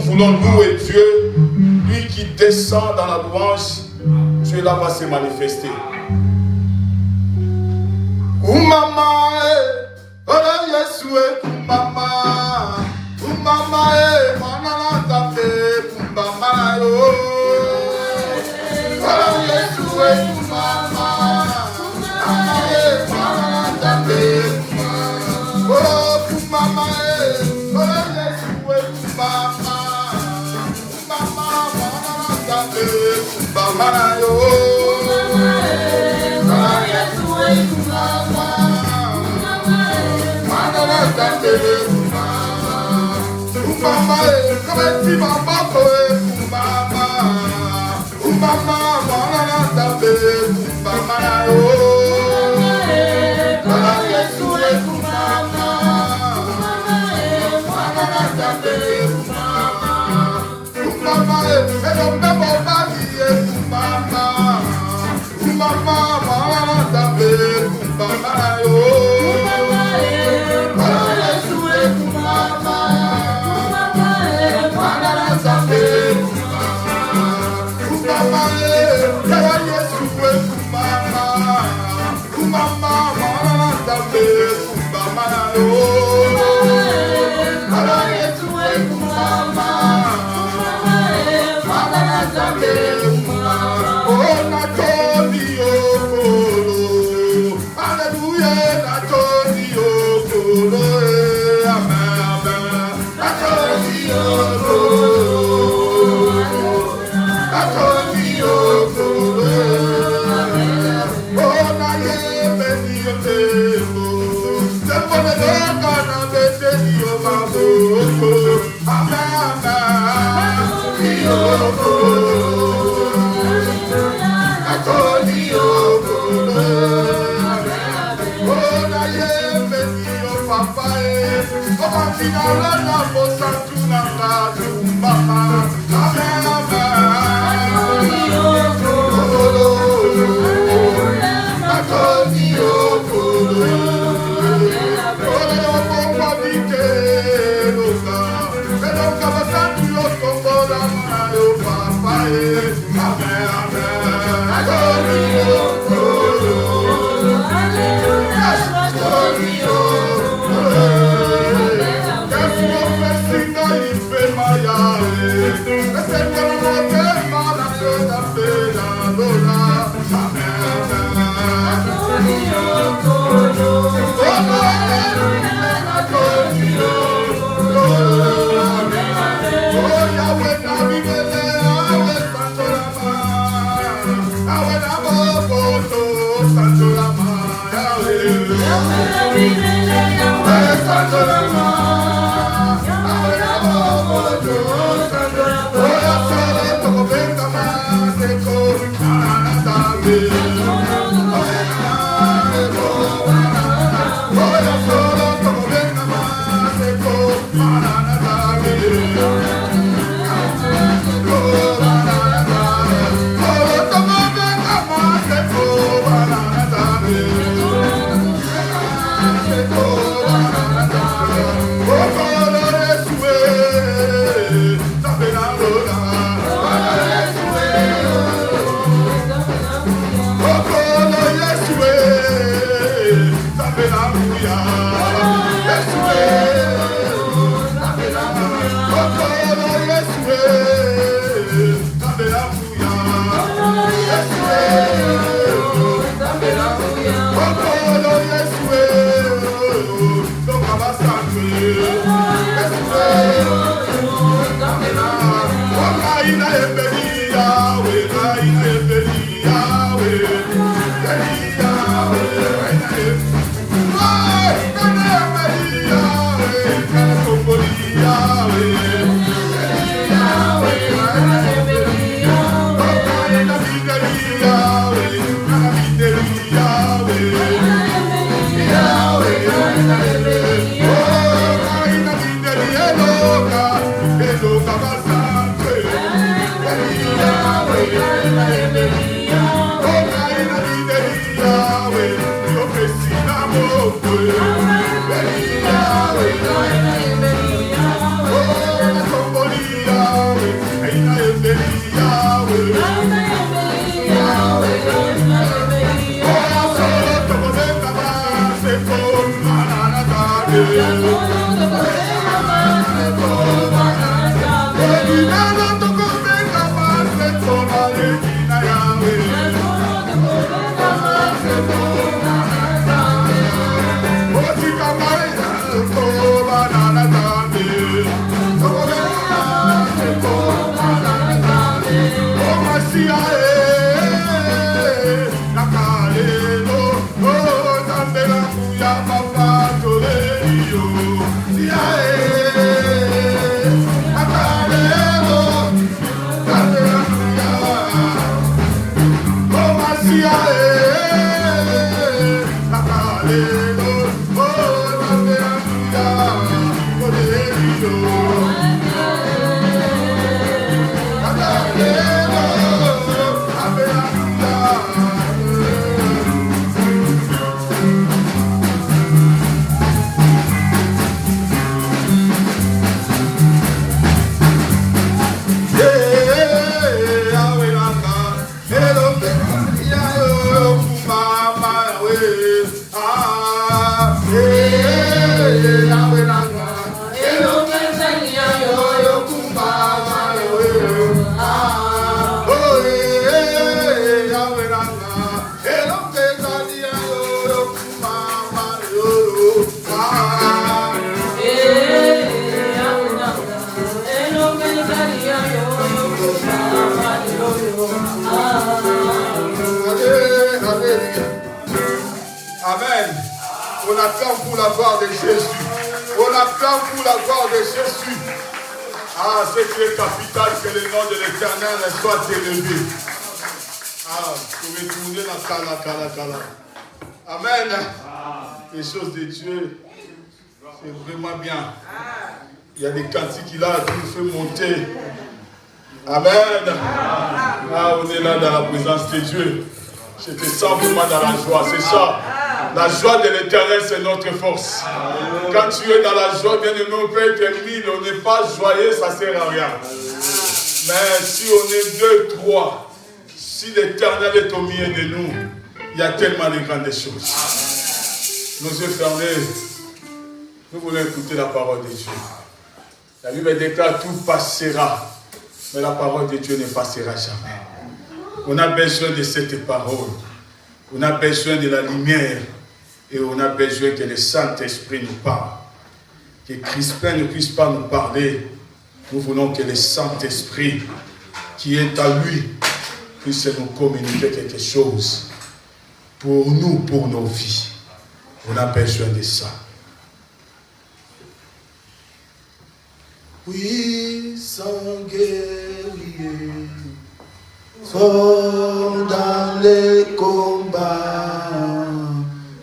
voulons louer Dieu, lui qui descend dans la louange, Dieu là va se manifester. Oumama, ora Yesu kumama, oumama manana tape kumama yo. Ora Yesu kumama, manana tape kumama. Oh kumama, ora Yesu kumama, kumama manana tape kumama yo. Umama, come ti mamma koe umama, umama, manana tabe umama yo. Para Yesu umama, manana tabe umama, umama, elo mebo bali umama, umama, manana tabe umama yo. Amen. On attend pour la gloire de Jésus. On attend pour la gloire de Jésus. Ah, ce qui est capital, que le nom de l'Éternel soit élevé. Ah, vous pouvez tourner la kala. Amen. Les choses de Dieu, c'est vraiment bien. Il y a des cantiques là qui nous fait monter. Amen. Ah, on est là dans la présence de Dieu. Je te sens vraiment dans la joie, c'est ça. La joie de l'Éternel, c'est notre force. Quand tu es dans la joie, bien aimé, on peut être mille, on n'est pas joyeux, ça ne sert à rien. Mais si on est 2, 3, si l'Éternel est au milieu de nous, il y a tellement de grandes choses. Nos yeux fermés, nous voulons écouter la parole de Dieu. La Bible déclare tout passera, mais la parole de Dieu ne passera jamais. On a besoin de cette parole. On a besoin de la lumière. Et on a besoin que le Saint-Esprit nous parle. Que Crispin ne puisse pas nous parler. Nous voulons que le Saint-Esprit, qui est à lui, puisse nous communiquer quelque chose. Pour nous, pour nos vies. On a besoin de ça. Puissant guerrier, fort dans les combats,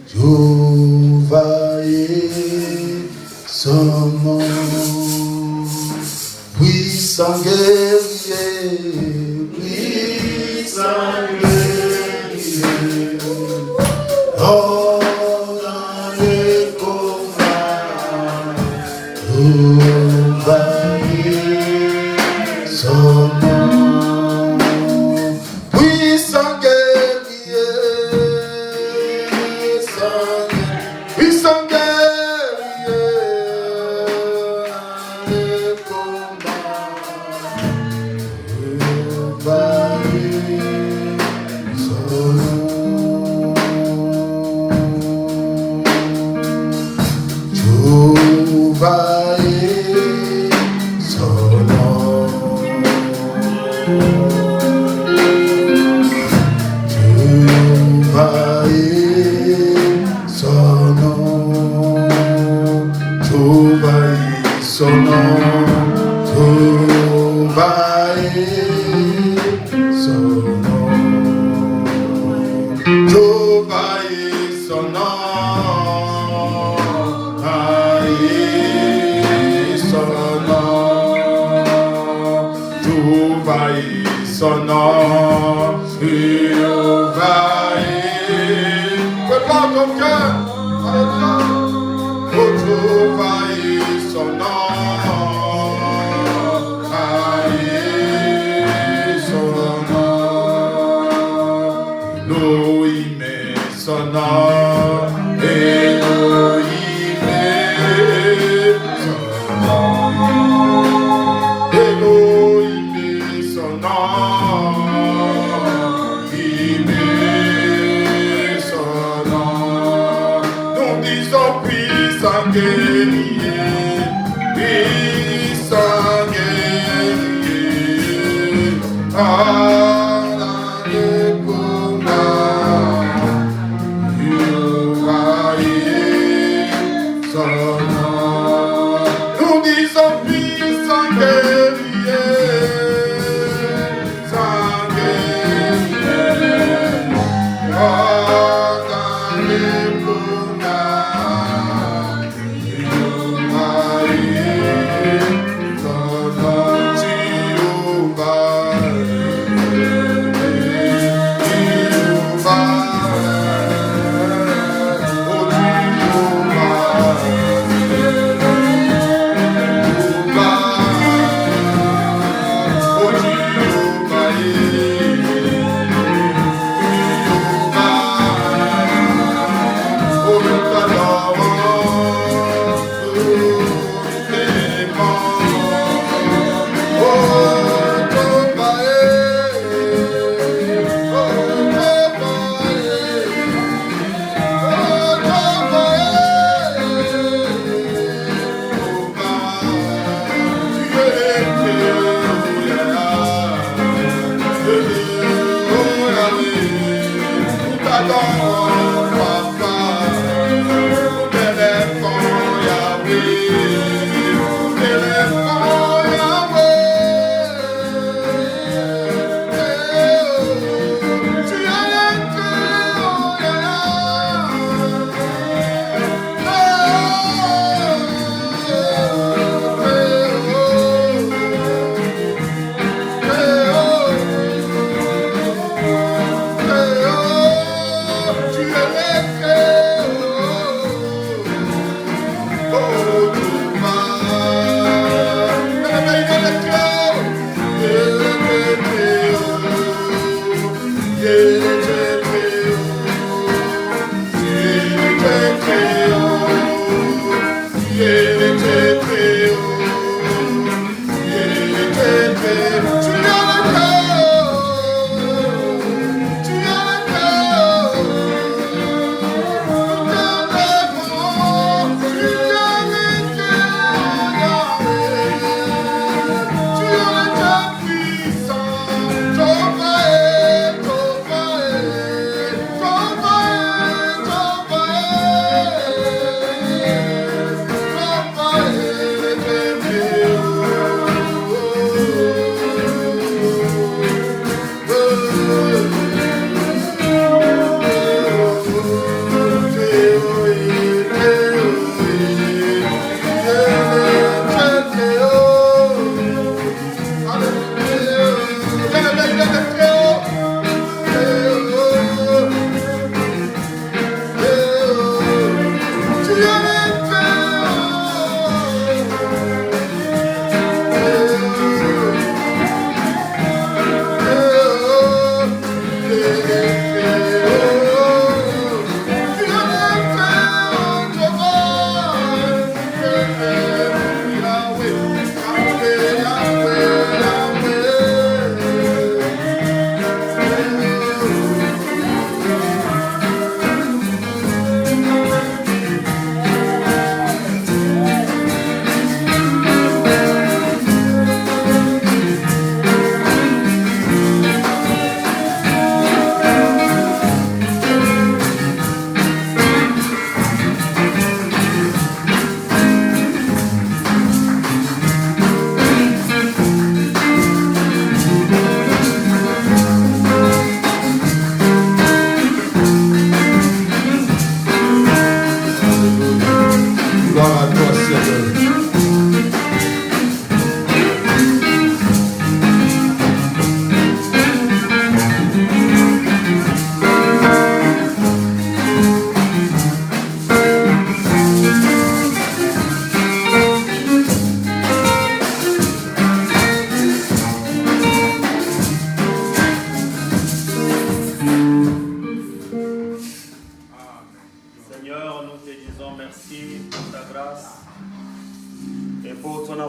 Jéhovah est son nom. Puissant guerrier, fort dans les combats, Jéhovah est son nom. Puissant guerrier, puissant guerrier, les combats, Jéhovah est son nom. Jéhovah est son nom. Jéhovah est son nom. Jéhovah est son nom. Jéhovah est son nom. Jéhovah est son nom. Son nom, Jéhovah est. Prépare ton cœur. Oh, Jéhovah est son nom. Son nom. Elohim est son nom. Elohim est son nom. Elohim est son nom. Puissant guerrier, puissant guerrier, dans les combats, Jéhovah est son nom. Nous disons puissant guerrier, puissant guerrier, dans les combats. Jéhovah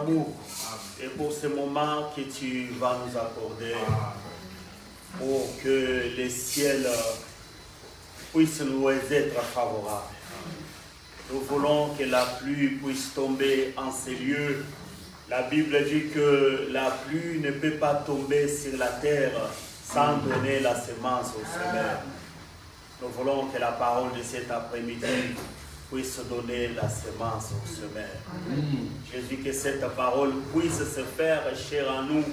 amour et pour ce moment que tu vas nous accorder pour que les ciels puissent nous être favorables. Nous voulons que la pluie puisse tomber en ces lieux. La Bible dit que la pluie ne peut pas tomber sur la terre sans donner la semence au semeur. Nous voulons que la parole de cet après-midi puisse donner la semence au semeur. Jésus, que cette parole puisse se faire chère en nous.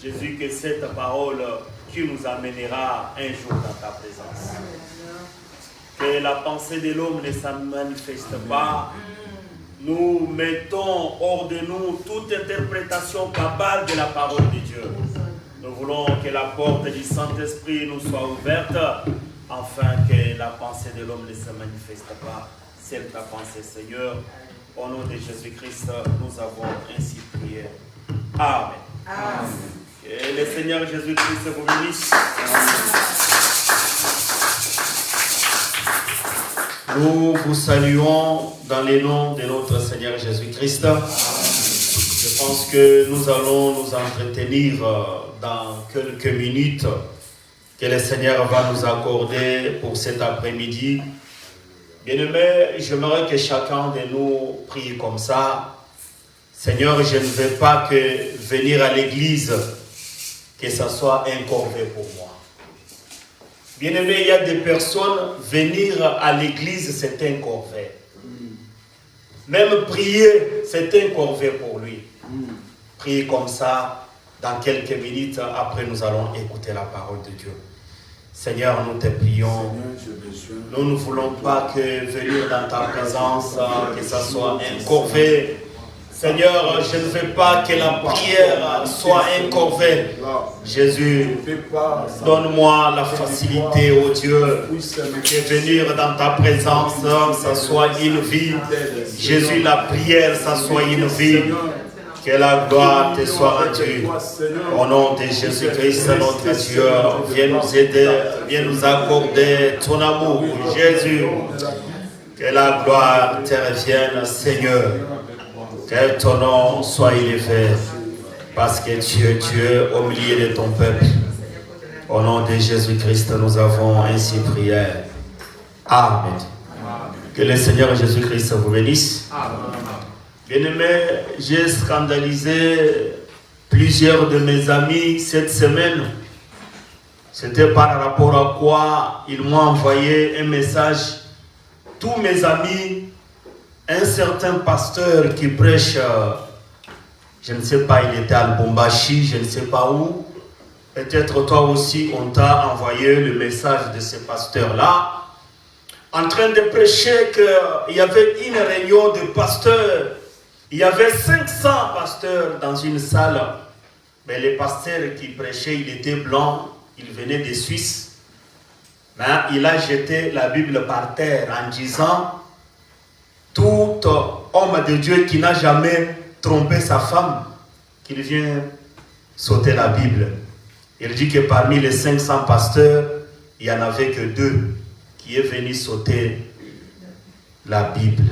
Jésus, que cette parole qui nous amènera un jour dans ta présence. Que la pensée de l'homme ne se manifeste pas. Nous mettons hors de nous toute interprétation cabale de la parole de Dieu. Nous voulons que la porte du Saint-Esprit nous soit ouverte, afin que la pensée de l'homme ne se manifeste pas. C'est ta pensée, Seigneur. Au nom de Jésus-Christ, nous avons ainsi prié. Amen. Amen. Que le Seigneur Jésus-Christ vous bénisse. Nous vous saluons dans le nom de notre Seigneur Jésus-Christ. Je pense que nous allons nous entretenir dans quelques minutes que le Seigneur va nous accorder pour cet après-midi. Bien-aimés, j'aimerais que chacun de nous prie comme ça. Seigneur, je ne veux pas que venir à l'église, que ça soit un corvée pour moi. Bien-aimé, il y a des personnes, venir à l'église, c'est un corvée. Même prier, c'est un corvée pour lui. Prier comme ça, dans quelques minutes, après nous allons écouter la parole de Dieu. Seigneur, nous te prions. Nous ne voulons pas que venir dans ta présence, que ça soit un corvée. Seigneur, je ne veux pas que la prière soit un corvée. Jésus, donne-moi la facilité, ô Dieu, que venir dans ta présence, ça soit une vie. Jésus, la prière, ça soit une vie. Que la gloire te soit rendue. Au nom de Jésus-Christ, notre Dieu, viens nous aider, viens nous accorder ton amour, Jésus. Que la gloire te revienne, Seigneur. Que ton nom soit élevé, parce que tu es Dieu au milieu de ton peuple. Au nom de Jésus-Christ, nous avons ainsi prié. Amen. Que le Seigneur Jésus-Christ vous bénisse. Bien-aimé, j'ai scandalisé plusieurs de mes amis cette semaine. C'était par rapport à quoi ils m'ont envoyé un message. Tous mes amis, un certain pasteur qui prêche, je ne sais pas, il était à Lubumbashi, je ne sais pas où. Peut-être toi aussi, on t'a envoyé le message de ce pasteur-là, en train de prêcher qu'il y avait une réunion de pasteurs. Il y avait 500 pasteurs dans une salle. Mais le pasteur qui prêchait, il était blanc, il venait de Suisse. Mais il a jeté la Bible par terre en disant: tout homme de Dieu qui n'a jamais trompé sa femme, qu'il vient sauter la Bible. Il dit que parmi les 500 pasteurs, il n'y en avait que 2 qui est venu sauter la Bible.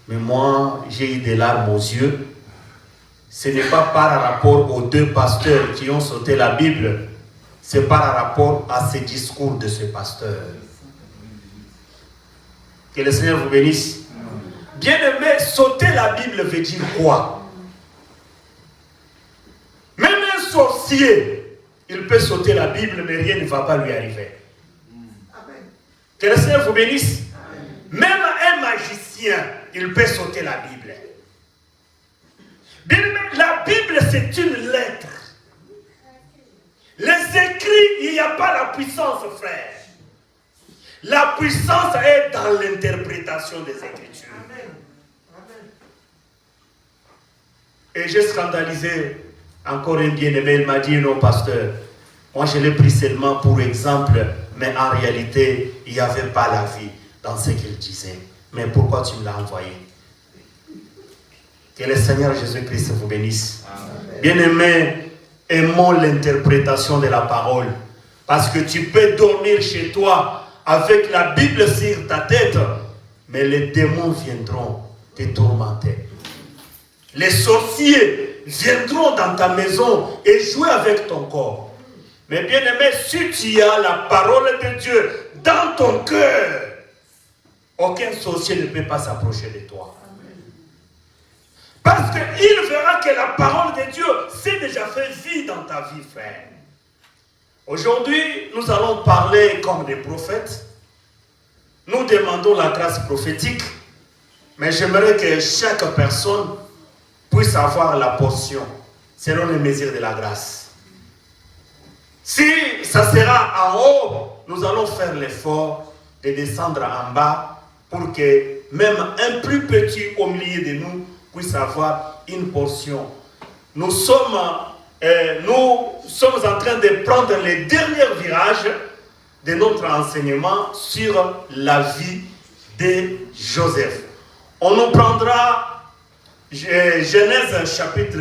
Mais moi, j'ai eu des larmes aux yeux. Ce n'est pas par rapport aux 2 pasteurs qui ont sauté la Bible, c'est par rapport à ce discours de ce pasteur. Que le Seigneur vous bénisse. Bien-aimé, sauter la Bible veut dire quoi? Même un sorcier, il peut sauter la Bible, mais rien ne va pas lui arriver. Que le Seigneur vous bénisse. Même un magicien, il peut sauter la Bible. Bien-aimé, la Bible, c'est une lettre. Les écrits, il n'y a pas la puissance, frère. La puissance est dans l'interprétation des Écritures. Et j'ai scandalisé encore un bien-aimé. Il m'a dit: non, pasteur, moi je l'ai pris seulement pour exemple, mais en réalité, il n'y avait pas la vie dans ce qu'il disait. Mais pourquoi tu me l'as envoyé? Que le Seigneur Jésus-Christ vous bénisse. Bien-aimé, aimons l'interprétation de la parole. Parce que tu peux dormir chez toi avec la Bible sur ta tête, mais les démons viendront te tourmenter. les sorciers viendront dans ta maison et jouer avec ton corps. Mais bien aimé, si tu as la parole de Dieu dans ton cœur, aucun sorcier ne peut pas s'approcher de toi. Parce qu'il verra que la parole de Dieu s'est déjà fait vie dans ta vie, frère. Aujourd'hui, nous allons parler comme des prophètes. Nous demandons la grâce prophétique, mais j'aimerais que chaque personne puisse avoir la portion selon les mesures de la grâce. Si ça sera en haut, nous allons faire l'effort de descendre en bas pour que même un plus petit au milieu de nous puisse avoir une portion. Nous sommes en train de prendre les derniers virages de notre enseignement sur la vie de Joseph. On nous prendra Genèse chapitre,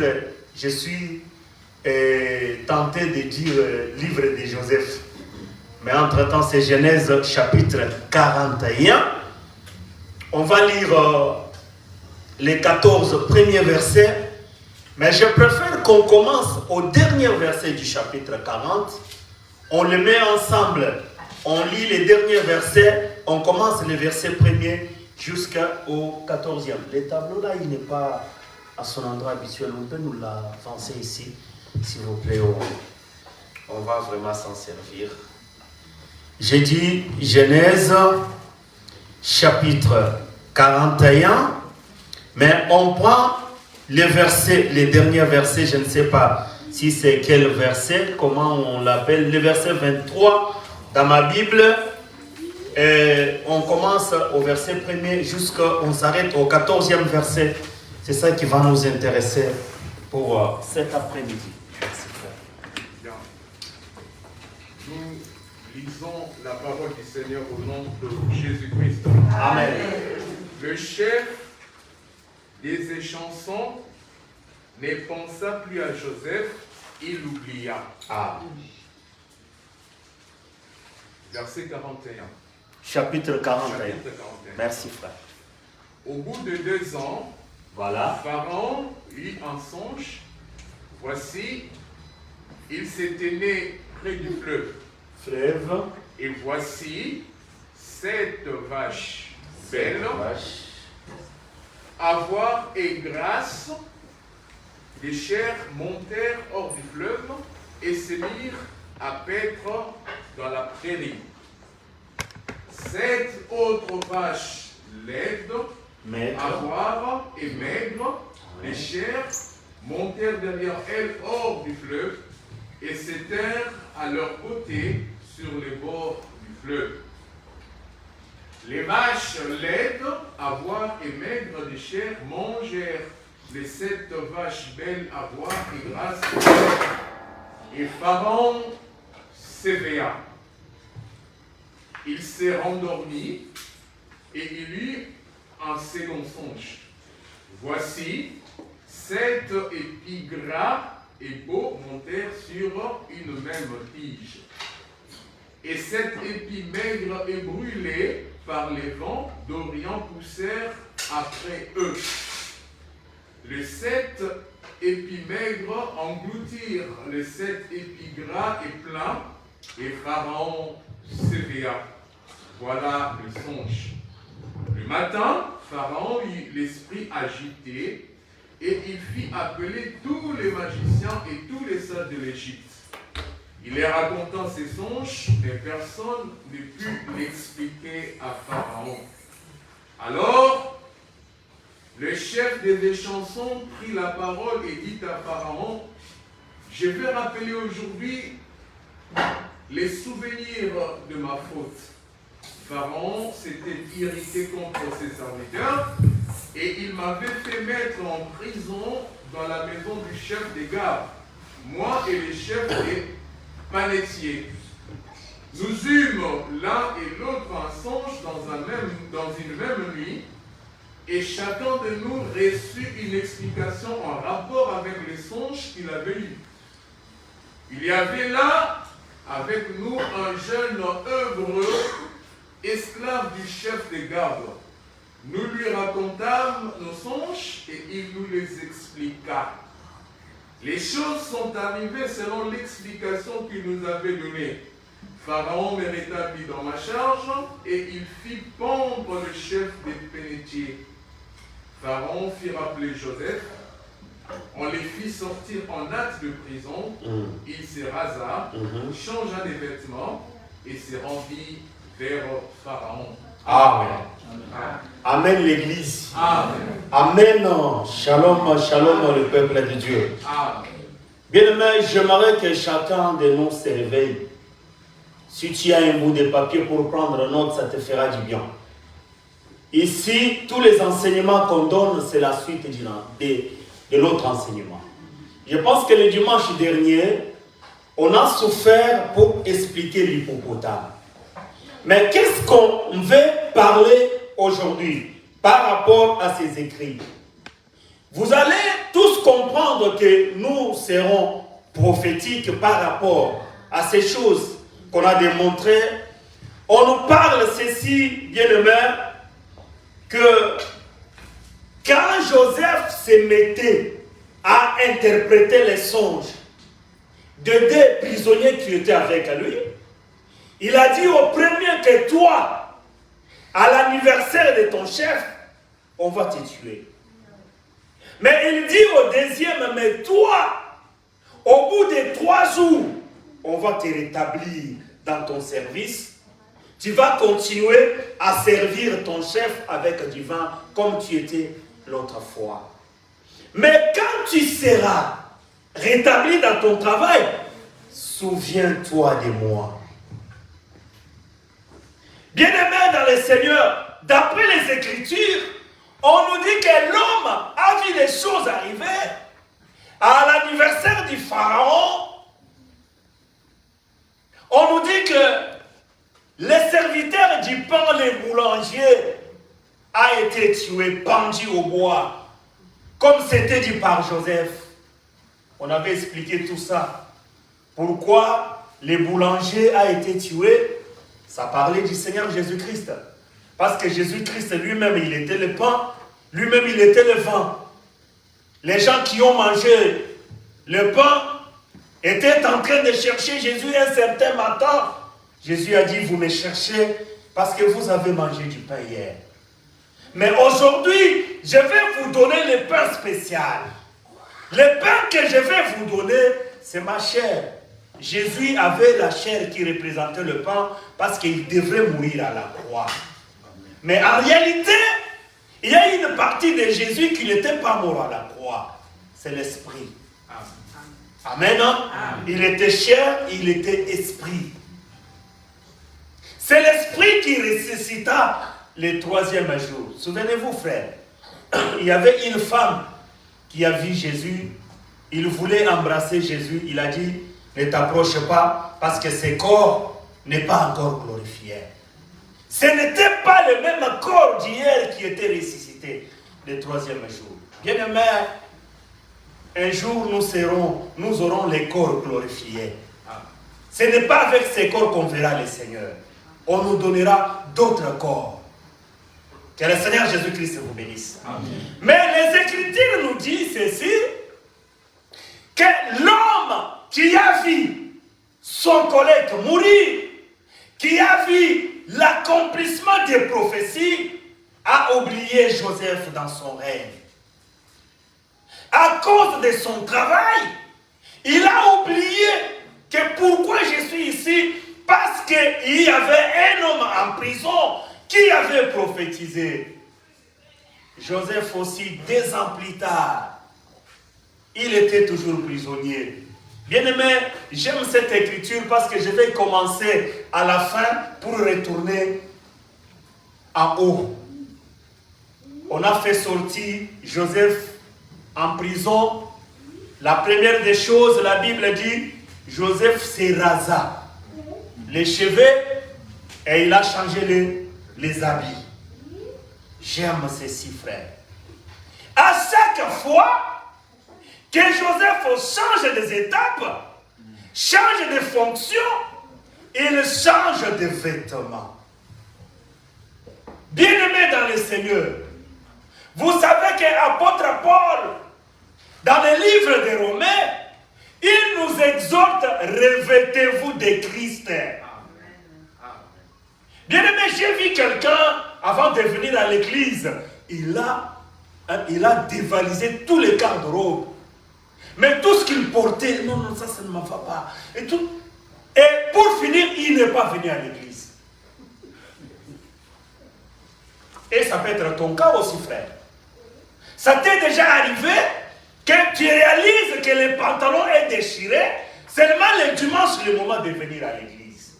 je suis tenté de dire livre de Joseph, mais entre-temps c'est Genèse chapitre 41. On va lire les 14 premiers versets, mais je préfère qu'on commence au dernier verset du chapitre 40. On le met ensemble, on lit les derniers versets, on commence les versets premiers jusqu'au 14e. Le tableau là, il n'est pas à son endroit habituel, on peut nous l'avancer ici, s'il vous plaît, on va vraiment s'en servir. J'ai dit Genèse chapitre 41, mais on prend les derniers versets, je ne sais pas si c'est quel verset, comment on l'appelle, le verset 23 dans ma Bible. Et on commence au verset 1er on s'arrête au 14e verset. C'est ça qui va nous intéresser pour cet après-midi. Merci, frère. Nous lisons la parole du Seigneur au nom de Jésus-Christ. Amen. Le chef des échansons ne pensa plus à Joseph, il l'oublia. Ah. Verset 41. Chapitre 41. Chapitre 41. Merci, frère. Au bout de 2 ans, voilà. Pharaon eut un songe. Voici, il s'était né près du fleuve. Et voici 7 vaches belles, à voir et grâce, des chairs montèrent hors du fleuve et se mirent à paître dans la prairie. 7 autres vaches laides, à voir et maigres, les chairs montèrent derrière elles hors du fleuve et s'étèrent à leur côté sur les bords du fleuve. Les vaches laides, à voir et maigres des chairs, mangèrent les 7 vaches belles à voir et grasses. Et Pharaon s'éveilla. Il s'est rendormi et il eut un second songe. Voici, 7 épis gras et beaux montèrent sur une même tige. Et 7 épis maigres et brûlés par les vents d'Orient poussèrent après eux. Les 7 épis maigres engloutirent les 7 épis gras et pleins, et Pharaon s'éveilla. Voilà le songe. Le matin, Pharaon eut l'esprit agité, et il fit appeler tous les magiciens et tous les sages de l'Égypte. Il les racontant ses songes, mais personne ne put l'expliquer à Pharaon. Alors, le chef des échansons prit la parole et dit à Pharaon, « Je vais rappeler aujourd'hui les souvenirs de ma faute. » Pharaon s'était irrité contre ses serviteurs et il m'avait fait mettre en prison dans la maison du chef des gardes, moi et les chefs des panetiers. Nous eûmes l'un et l'autre un songe dans une même nuit, et chacun de nous reçut une explication en rapport avec les songes qu'il avait eus. Il y avait là avec nous un jeune hébreu, esclave du chef des gardes. Nous lui racontâmes nos songes et il nous les expliqua. Les choses sont arrivées selon l'explication qu'il nous avait donnée. Pharaon me rétablit dans ma charge et il fit pendre le chef des pénétiers. Pharaon fit rappeler Joseph. On les fit sortir en hâte de prison. Il se rasa, changea des vêtements et se rendit vers Pharaon. Amen. Amen l'Église. Amen. Amen. Shalom, shalom le peuple de Dieu. Amen. Bien-aimé, j'aimerais que chacun de nous se réveille. Si tu as un bout de papier pour prendre note, ça te fera du bien. Ici, tous les enseignements qu'on donne, c'est la suite de l'autre enseignement. Je pense que le dimanche dernier, on a souffert pour expliquer l'hippopotame. Mais qu'est-ce qu'on veut parler aujourd'hui par rapport à ces écrits? Vous allez tous comprendre que nous serons prophétiques par rapport à ces choses qu'on a démontrées. On nous parle ceci, bien-aimé, que quand Joseph se mettait à interpréter les songes de deux prisonniers qui étaient avec lui, il a dit au premier que toi, à l'anniversaire de ton chef, on va te tuer. Mais il dit au deuxième, mais toi, au bout de 3 jours, on va te rétablir dans ton service. Tu vas continuer à servir ton chef avec du vin comme tu étais l'autre fois. Mais quand tu seras rétabli dans ton travail, souviens-toi de moi. Bien-aimé dans le Seigneur, d'après les Écritures, on nous dit que l'homme a vu les choses arriver à l'anniversaire du Pharaon. On nous dit que le serviteur du pain, le boulanger, a été tué, pendu au bois, comme c'était dit par Joseph. On avait expliqué tout ça. Pourquoi le boulanger a été tué? Ça parlait du Seigneur Jésus-Christ. Parce que Jésus-Christ lui-même, il était le pain, lui-même, il était le vin. Les gens qui ont mangé le pain étaient en train de chercher Jésus un certain matin. Jésus a dit, vous me cherchez parce que vous avez mangé du pain hier. Mais aujourd'hui, je vais vous donner le pain spécial. Le pain que je vais vous donner, c'est ma chair. Jésus avait la chair qui représentait le pain parce qu'il devrait mourir à la croix. Mais en réalité, il y a une partie de Jésus qui n'était pas mort à la croix. C'est l'esprit. Amen. Amen. Il était chair, il était esprit. C'est l'esprit qui ressuscita le 3e jour. Souvenez-vous, frère, il y avait une femme qui a vu Jésus. Il voulait embrasser Jésus. Il a dit, ne t'approche pas parce que ce corps n'est pas encore glorifié. Ce n'était pas le même corps d'hier qui était ressuscité le 3e jour. Bien-aimé, un jour nous aurons les corps glorifiés. Ce n'est pas avec ces corps qu'on verra le Seigneur. On nous donnera d'autres corps. Que le Seigneur Jésus-Christ vous bénisse. Amen. Mais les Écritures nous disent ceci, que l'homme qui a vu son collègue mourir, qui a vu l'accomplissement des prophéties, a oublié Joseph dans son règne. À cause de son travail, il a oublié que pourquoi je suis ici, parce qu'il y avait un homme en prison qui avait prophétisé. Joseph aussi, 2 ans plus tard, il était toujours prisonnier. Bien-aimé, j'aime cette écriture parce que je vais commencer à la fin pour retourner en haut. On a fait sortir Joseph en prison. La première des choses, la Bible dit, Joseph se rasa les cheveux et il a changé les habits. J'aime ceci, frère. À chaque fois que Joseph change des étapes, change de fonction, il change de vêtements. Bien-aimés dans le Seigneur, vous savez qu'apôtre Paul, dans le livre des Romains, il nous exhorte, revêtez-vous de Christ. Bien-aimé, j'ai vu quelqu'un, avant de venir à l'église, il a dévalisé tous les garde-robes. Mais tout ce qu'il portait, non, ça ne me va pas. Et pour finir, il n'est pas venu à l'église. Et ça peut être ton cas aussi, frère. Ça t'est déjà arrivé que tu réalises que le pantalon est déchiré seulement le dimanche, le moment de venir à l'église.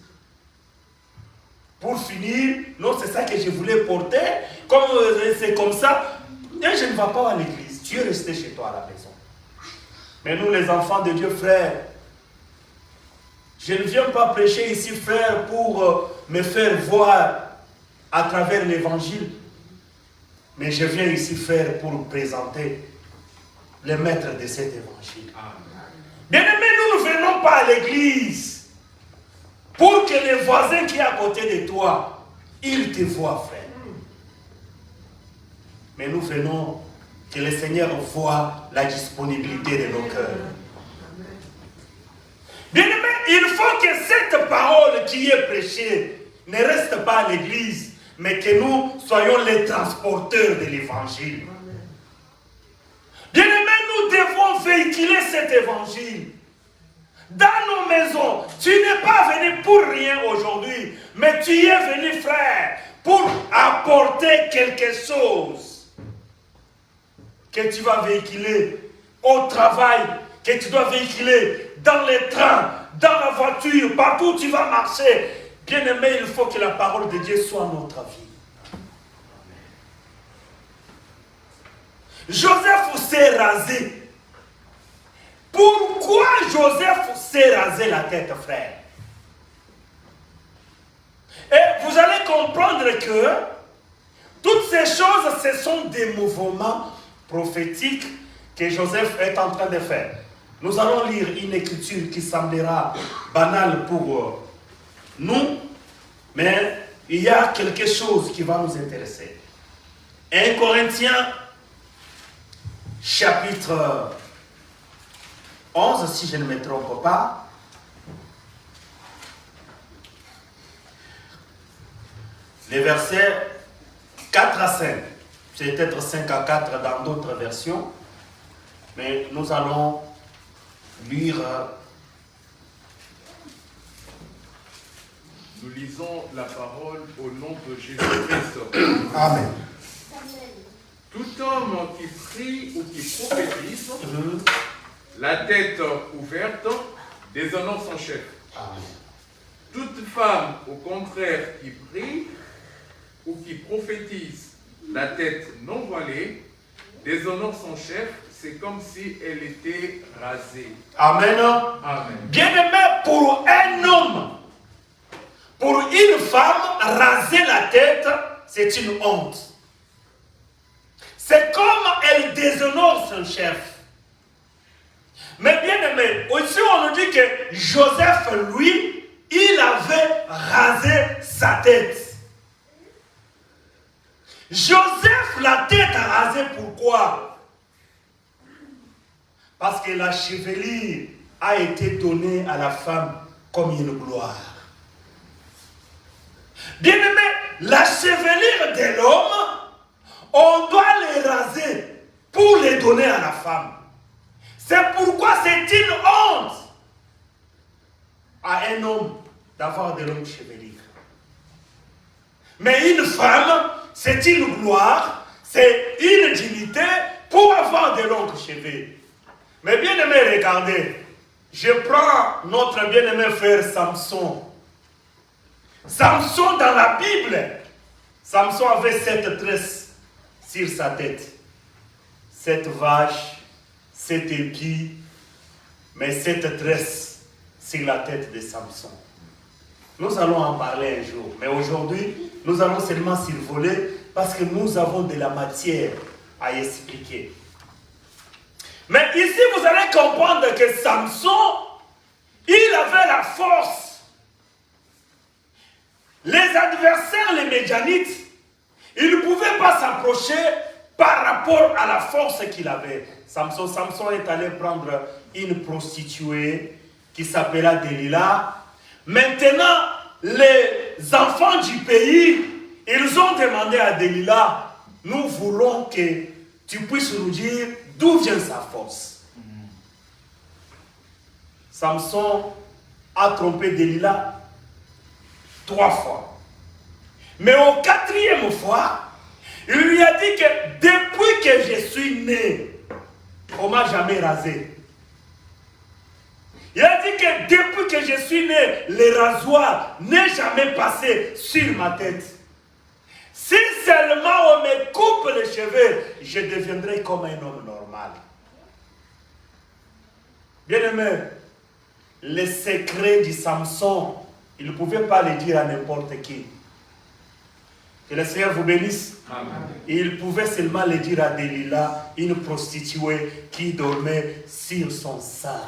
Pour finir, non, c'est ça que je voulais porter. Comme c'est comme ça, et je ne vais pas à l'église. Tu es resté chez toi à la maison. Mais nous, les enfants de Dieu, frères, je ne viens pas prêcher ici, frère, pour me faire voir à travers l'évangile. Mais je viens ici, frère, pour présenter le maître de cet évangile. Bien-aimés, nous ne venons pas à l'église pour que les voisins qui est à côté de toi, ils te voient, frère. Mais nous venons que le Seigneur voit la disponibilité de nos cœurs. Bien-aimés, il faut que cette parole qui est prêchée ne reste pas à l'église, mais que nous soyons les transporteurs de l'évangile. Bien-aimés, nous devons véhiculer cet évangile. Dans nos maisons, tu n'es pas venu pour rien aujourd'hui, mais tu y es venu, frère, pour apporter quelque chose que tu vas véhiculer au travail, que tu dois véhiculer dans les trains, dans la voiture, partout où tu vas marcher. Bien-aimé, il faut que la parole de Dieu soit notre vie. Joseph s'est rasé. Pourquoi Joseph s'est rasé la tête, frère? Et vous allez comprendre que toutes ces choses, ce sont des mouvements prophétiques que Joseph est en train de faire. Nous allons lire une écriture qui semblera banale pour nous, mais il y a quelque chose qui va nous intéresser. 1 Corinthiens, chapitre 11, si je ne me trompe pas. Les versets 4 à 5. C'est peut-être 5 à 4 dans d'autres versions. Mais nous allons lire. Nous lisons la parole au nom de Jésus-Christ. Amen. Tout homme qui prie ou qui prophétise, la tête ouverte, déshonore son chef. Amen. Toute femme, au contraire, qui prie ou qui prophétise, la tête non voilée, déshonore son chef. C'est comme si elle était rasée. Amen. Amen. Bien-aimé, pour un homme, pour une femme, raser la tête, c'est une honte. C'est comme elle déshonore son chef. Mais bien aimé, aussi on nous dit que Joseph, lui, il avait rasé sa tête. Joseph, la tête rasée, pourquoi? Parce que la chevelure a été donnée à la femme comme une gloire. Bien aimé, la chevelure de l'homme, on doit les raser pour les donner à la femme. C'est pourquoi c'est une honte à un homme d'avoir de longues chevelures. Mais une femme, c'est une gloire, c'est une dignité pour avoir de longues cheveux. Mais bien aimé, regardez, je prends notre bien-aimé frère Samson. Samson dans la Bible, Samson avait 7 tresses sur sa tête. 7 vaches, 7 épis, mais 7 tresses sur la tête de Samson. Nous allons en parler un jour, mais aujourd'hui, nous allons seulement survoler parce que nous avons de la matière à expliquer. Mais ici, vous allez comprendre que Samson, il avait la force. Les adversaires, les Médianites, Il ne pouvait pas s'approcher par rapport à la force qu'il avait. Samson est allé prendre une prostituée qui s'appela Delilah. Maintenant, les enfants du pays, ils ont demandé à Delilah, nous voulons que tu puisses nous dire d'où vient sa force. Samson a trompé Delilah 3 fois. Mais au 4e fois, il lui a dit que depuis que je suis né, on ne m'a jamais rasé. Il a dit que depuis que je suis né, le rasoir n'est jamais passé sur ma tête. Si seulement on me coupe les cheveux, je deviendrai comme un homme normal. Bien-aimé, les secrets du Samson, il ne pouvait pas les dire à n'importe qui. Que le Seigneur vous bénisse. Amen. Il pouvait seulement les dire à Delilah, une prostituée qui dormait sur son sein.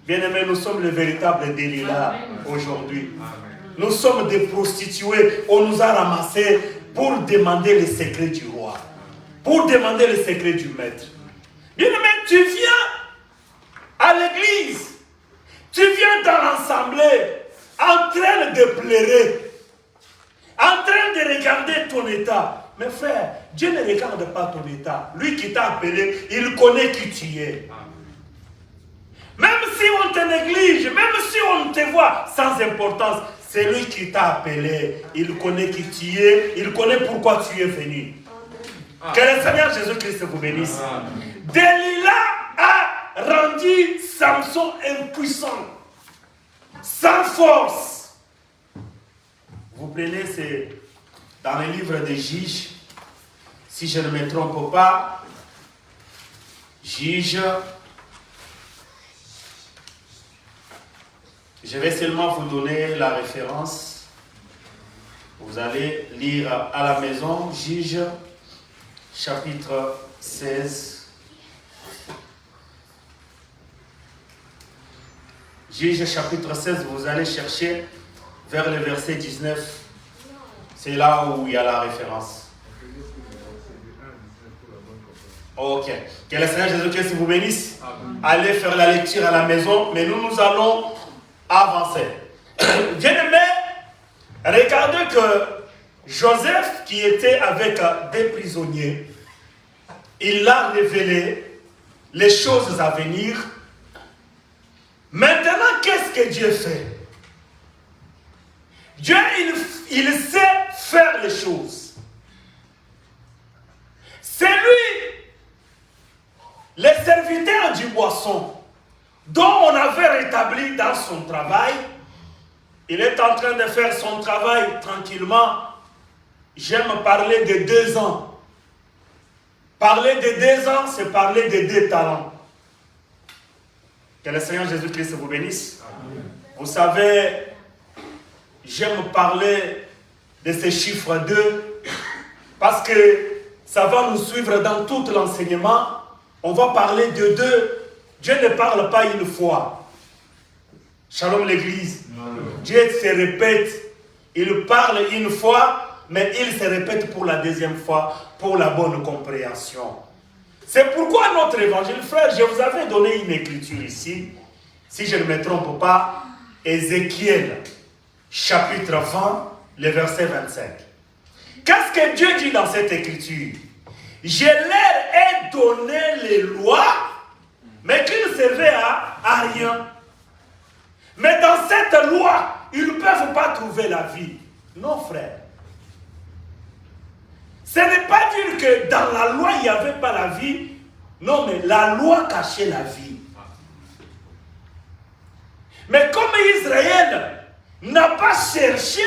Bien-aimés, nous sommes les véritables Delilah aujourd'hui. Nous sommes des prostituées. On nous a ramassés pour demander les secrets du roi. Pour demander les secrets du maître. Bien-aimé, tu viens à l'église. Tu viens dans l'assemblée en train de pleurer. En train de regarder ton état. Mais frère, Dieu ne regarde pas ton état. Lui qui t'a appelé, il connaît qui tu es. Même si on te néglige, même si on te voit sans importance, c'est lui qui t'a appelé. Il connaît qui tu es, il connaît pourquoi tu es venu. Que le Seigneur Jésus-Christ vous bénisse. Delilah a rendu Samson impuissant, sans force. Vous prenez, c'est dans le livre des Juges, si je ne me trompe pas, Juges. Je vais seulement vous donner la référence. Vous allez lire à la maison, Juges, chapitre 16. Juges, chapitre 16, vous allez chercher vers le verset 19. C'est là où il y a la référence. Ok. Que le Seigneur Jésus-Christ vous bénisse. Allez faire la lecture à la maison, mais nous allons avancer. Bien-aimé, regardez que Joseph, qui était avec des prisonniers, il a révélé les choses à venir. Maintenant, qu'est-ce que Dieu fait? Dieu, il sait faire les choses. C'est lui, le serviteur du boisson, dont on avait rétabli dans son travail. Il est en train de faire son travail tranquillement. J'aime parler de 2 ans. Parler de 2 ans, c'est parler de 2 talents. Que le Seigneur Jésus-Christ vous bénisse. Amen. Vous savez, j'aime parler de ces chiffres 2 parce que ça va nous suivre dans tout l'enseignement. On va parler de 2. Dieu ne parle pas une fois. Shalom l'église. Dieu se répète. Il parle une fois, mais il se répète pour la 2e fois, pour la bonne compréhension. C'est pourquoi notre évangile, frère, je vous avais donné une écriture ici, si je ne me trompe pas, Ézéchiel, chapitre 20, le verset 25. Qu'est-ce que Dieu dit dans cette écriture? Je leur ai donné les lois, mais qu'ils ne servaient à rien. Mais dans cette loi, ils ne peuvent pas trouver la vie. Non, frère. Ce n'est pas dire que dans la loi, il n'y avait pas la vie. Non, mais la loi cachait la vie. Mais comme Israël n'a pas cherché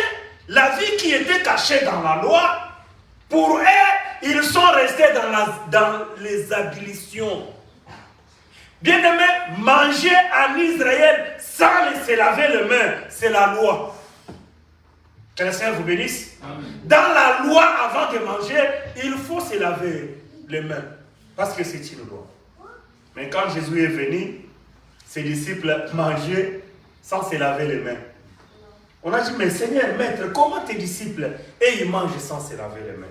la vie qui était cachée dans la loi, pour eux, ils sont restés dans les ablutions. Bien-aimé, manger en Israël sans se laver les mains, c'est la loi. Que le Seigneur vous bénisse. Amen. Dans la loi, avant de manger, il faut se laver les mains. Parce que c'est une loi. Mais quand Jésus est venu, ses disciples mangeaient sans se laver les mains. On a dit, mais Seigneur, maître, comment tes disciples, et ils mangent sans se laver les mains?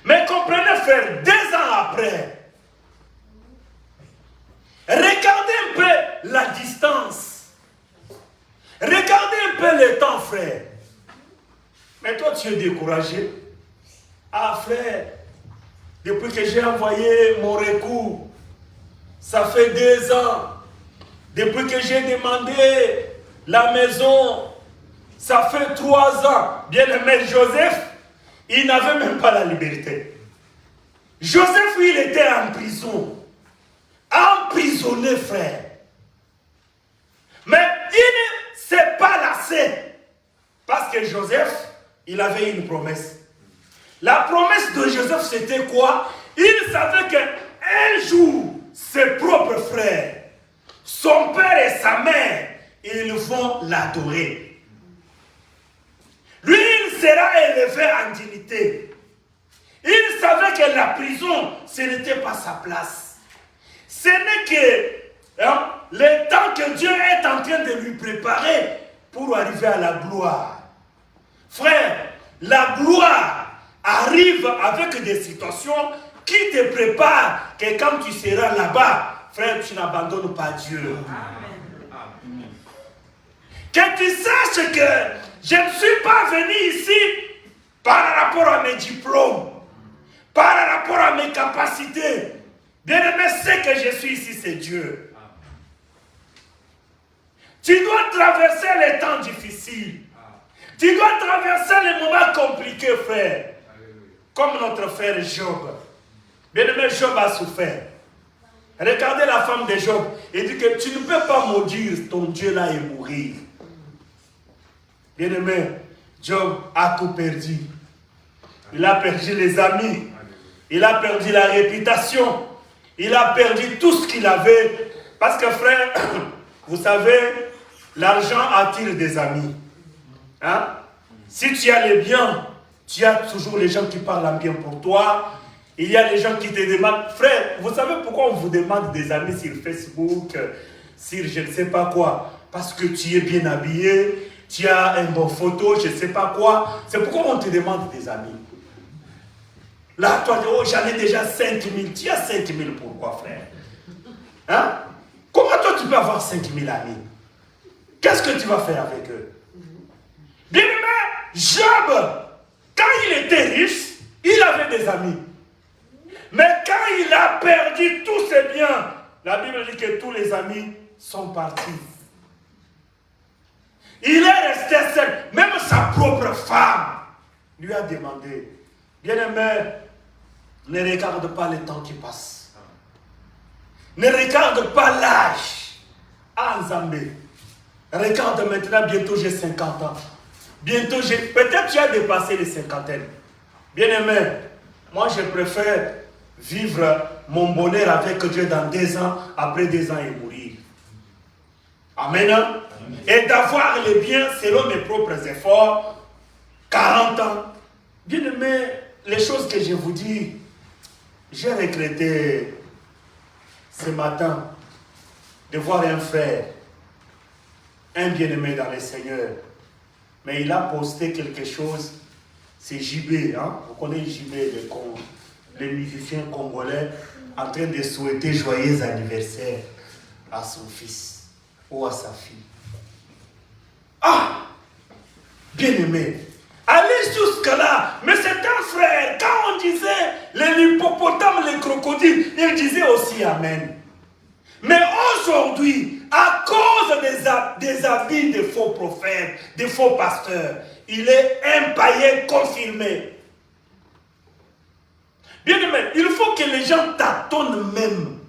Mais comprenez, frère, 2 ans après, regardez un peu la distance. Regardez un peu le temps, frère. Mais toi, tu es découragé. Ah, frère, depuis que j'ai envoyé mon recours, ça fait 2 ans. Depuis que j'ai demandé la maison, ça fait 3 ans. Bien-aimé Joseph, il n'avait même pas la liberté. Joseph, il était en prison. Emprisonné, frère. Mais il ne s'est pas lassé. Parce que Joseph, il avait une promesse. La promesse de Joseph, c'était quoi? Il savait qu'un jour, ses propres frères, son père et sa mère, ils vont l'adorer. Lui, il sera élevé en dignité. Il savait que la prison, ce n'était pas sa place. Ce n'est que le temps que Dieu est en train de lui préparer pour arriver à la gloire. Frère, la gloire arrive avec des situations qui te préparent que quand tu seras là-bas, frère, tu n'abandonnes pas Dieu. Amen. Que tu saches que je ne suis pas venu ici par rapport à mes diplômes, par rapport à mes capacités. Bien-aimé, ce que je suis ici, c'est Dieu. Tu dois traverser les temps difficiles. Tu dois traverser les moments compliqués, frère. Comme notre frère Job. Bien-aimé, Job a souffert. Regardez la femme de Job. Il dit que tu ne peux pas maudire ton Dieu là et mourir. Bien-aimé, Job a tout perdu. Il a perdu les amis. Il a perdu la réputation. Il a perdu tout ce qu'il avait. Parce que frère, vous savez, l'argent attire des amis. Hein? Si tu as les biens, tu as toujours les gens qui parlent en bien pour toi. Il y a les gens qui te demandent. Frère, vous savez pourquoi on vous demande des amis sur Facebook, sur je ne sais pas quoi? Parce que tu es bien habillé, tu as une bonne photo, je ne sais pas quoi. C'est pourquoi on te demande des amis. Là, toi, oh, j'en ai déjà 5000. Tu as 5000 pourquoi, frère? Hein? Comment toi tu peux avoir 5000 amis? Qu'est-ce que tu vas faire avec eux? Bien-aimé, Job, quand il était riche, il avait des amis. Mais quand il a perdu tous ses biens, la Bible dit que tous les amis sont partis. Il est resté seul. Même sa propre femme lui a demandé, bien-aimé, ne regarde pas le temps qui passe. Ne regarde pas l'âge. Ah, Nzambé. Regarde maintenant, bientôt j'ai 50 ans. Bientôt peut-être tu as dépassé les cinquantaines. Bien-aimé, moi je préfère vivre mon bonheur avec Dieu dans 2 ans, après 2 ans et mourir. Amen. Amen. Et d'avoir les biens selon mes propres efforts, 40 ans. Bien-aimé, les choses que je vous dis, j'ai regretté ce matin de voir un frère, un bien-aimé dans le Seigneur. Mais il a posté quelque chose, c'est JB, hein? Vous connaissez JB, le musicien congolais, en train de souhaiter joyeux anniversaire à son fils ou à sa fille. Ah! Bien-aimé, allez jusque-là, mais c'est un frère. Quand on disait l'hippopotame, les crocodiles, il disait aussi Amen. Mais aujourd'hui, à cause des habits des faux prophètes, des faux pasteurs, il est un païen confirmé. Bien aimé, il faut que les gens tâtonnent même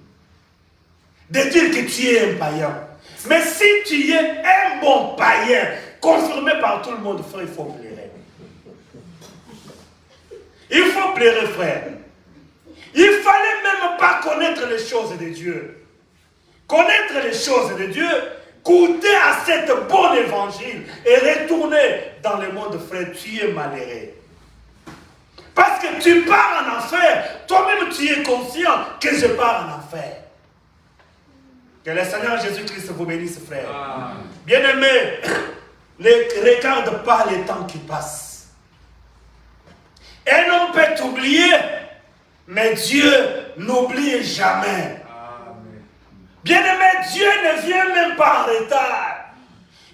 de dire que tu es un païen. Mais si tu es un bon païen, confirmé par tout le monde, frère, il faut pleurer. Il faut pleurer, frère. Il ne fallait même pas connaître les choses de Dieu. Connaître les choses de Dieu, goûter à cette bonne évangile et retourner dans le monde, frère, tu es malheureux. Parce que tu pars en enfer, toi-même tu es conscient que je pars en enfer. Que le Seigneur Jésus-Christ vous bénisse, frère. Bien-aimé, Ne regarde pas les temps qui passent. Un homme peut t'oublier, mais Dieu n'oublie jamais. Bien-aimé, Dieu ne vient même pas en retard.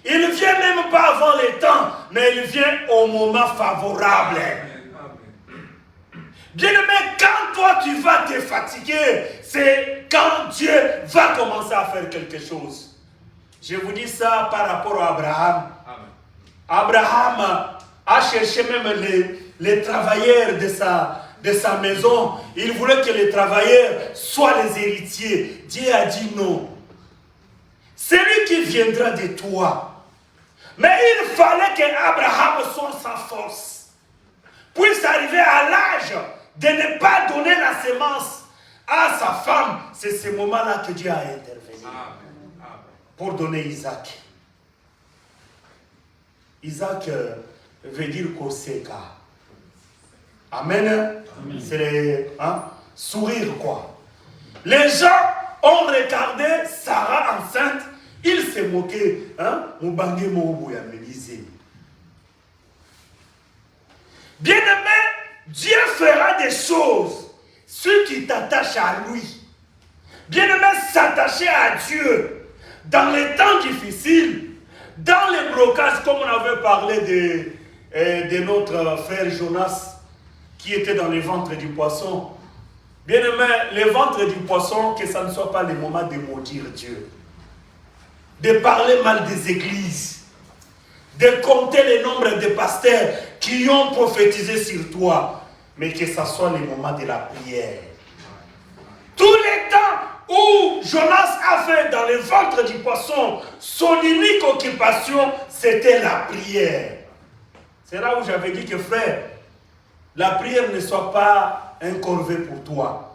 Il ne vient même pas avant les temps, mais il vient au moment favorable. Bien-aimé, quand toi tu vas te fatiguer, c'est quand Dieu va commencer à faire quelque chose. Je vous dis ça par rapport à Abraham. Abraham a cherché même les travailleurs de sa maison. Il voulait que les travailleurs soient les héritiers. Dieu a dit non. C'est lui qui viendra de toi. Mais il fallait qu'Abraham soit sans force, puisse arriver à l'âge de ne pas donner la semence à sa femme. C'est ce moment-là que Dieu a intervenu pour donner Isaac. Isaac veut dire Koseka. Amen. C'est le sourire quoi. Les gens ont regardé Sarah enceinte. Ils se moquaient. Bien-aimé, Dieu fera des choses. Ceux qui t'attachent à lui. Bien-aimé, s'attacher à Dieu dans les temps difficiles, dans les blocages, comme on avait parlé de notre frère Jonas, qui était dans le ventre du poisson. Bien-aimé, le ventre du poisson, que ça ne soit pas le moment de maudire Dieu, de parler mal des églises, de compter le nombre de pasteurs qui ont prophétisé sur toi, mais que ça soit le moment de la prière. Tous les temps où Jonas a fait dans le ventre du poisson, son unique occupation, c'était la prière. C'est là où j'avais dit que frère, la prière ne soit pas un corvée pour toi.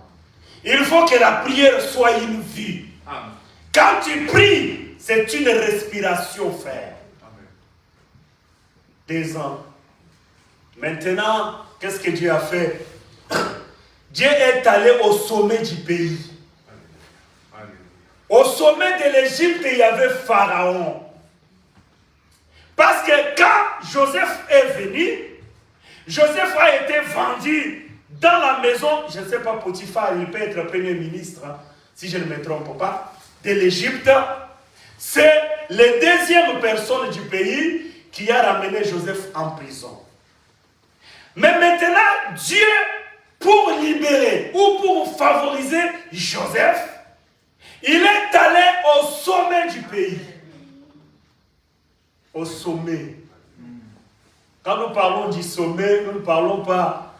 Il faut que la prière soit une vie. Amen. Quand tu pries, c'est une respiration, frère. Amen. 2 ans. Maintenant, qu'est-ce que Dieu a fait? Dieu est allé au sommet du pays. Amen. Au sommet de l'Égypte, il y avait Pharaon. Parce que quand Joseph est venu, Joseph a été vendu dans la maison, je ne sais pas, Potiphar, il peut être premier ministre, si je ne me trompe pas, de l'Égypte. C'est la 2e personne du pays qui a ramené Joseph en prison. Mais maintenant, Dieu, pour libérer ou pour favoriser Joseph, il est allé au sommet du pays. Au sommet. Quand nous parlons du sommet, nous ne parlons pas.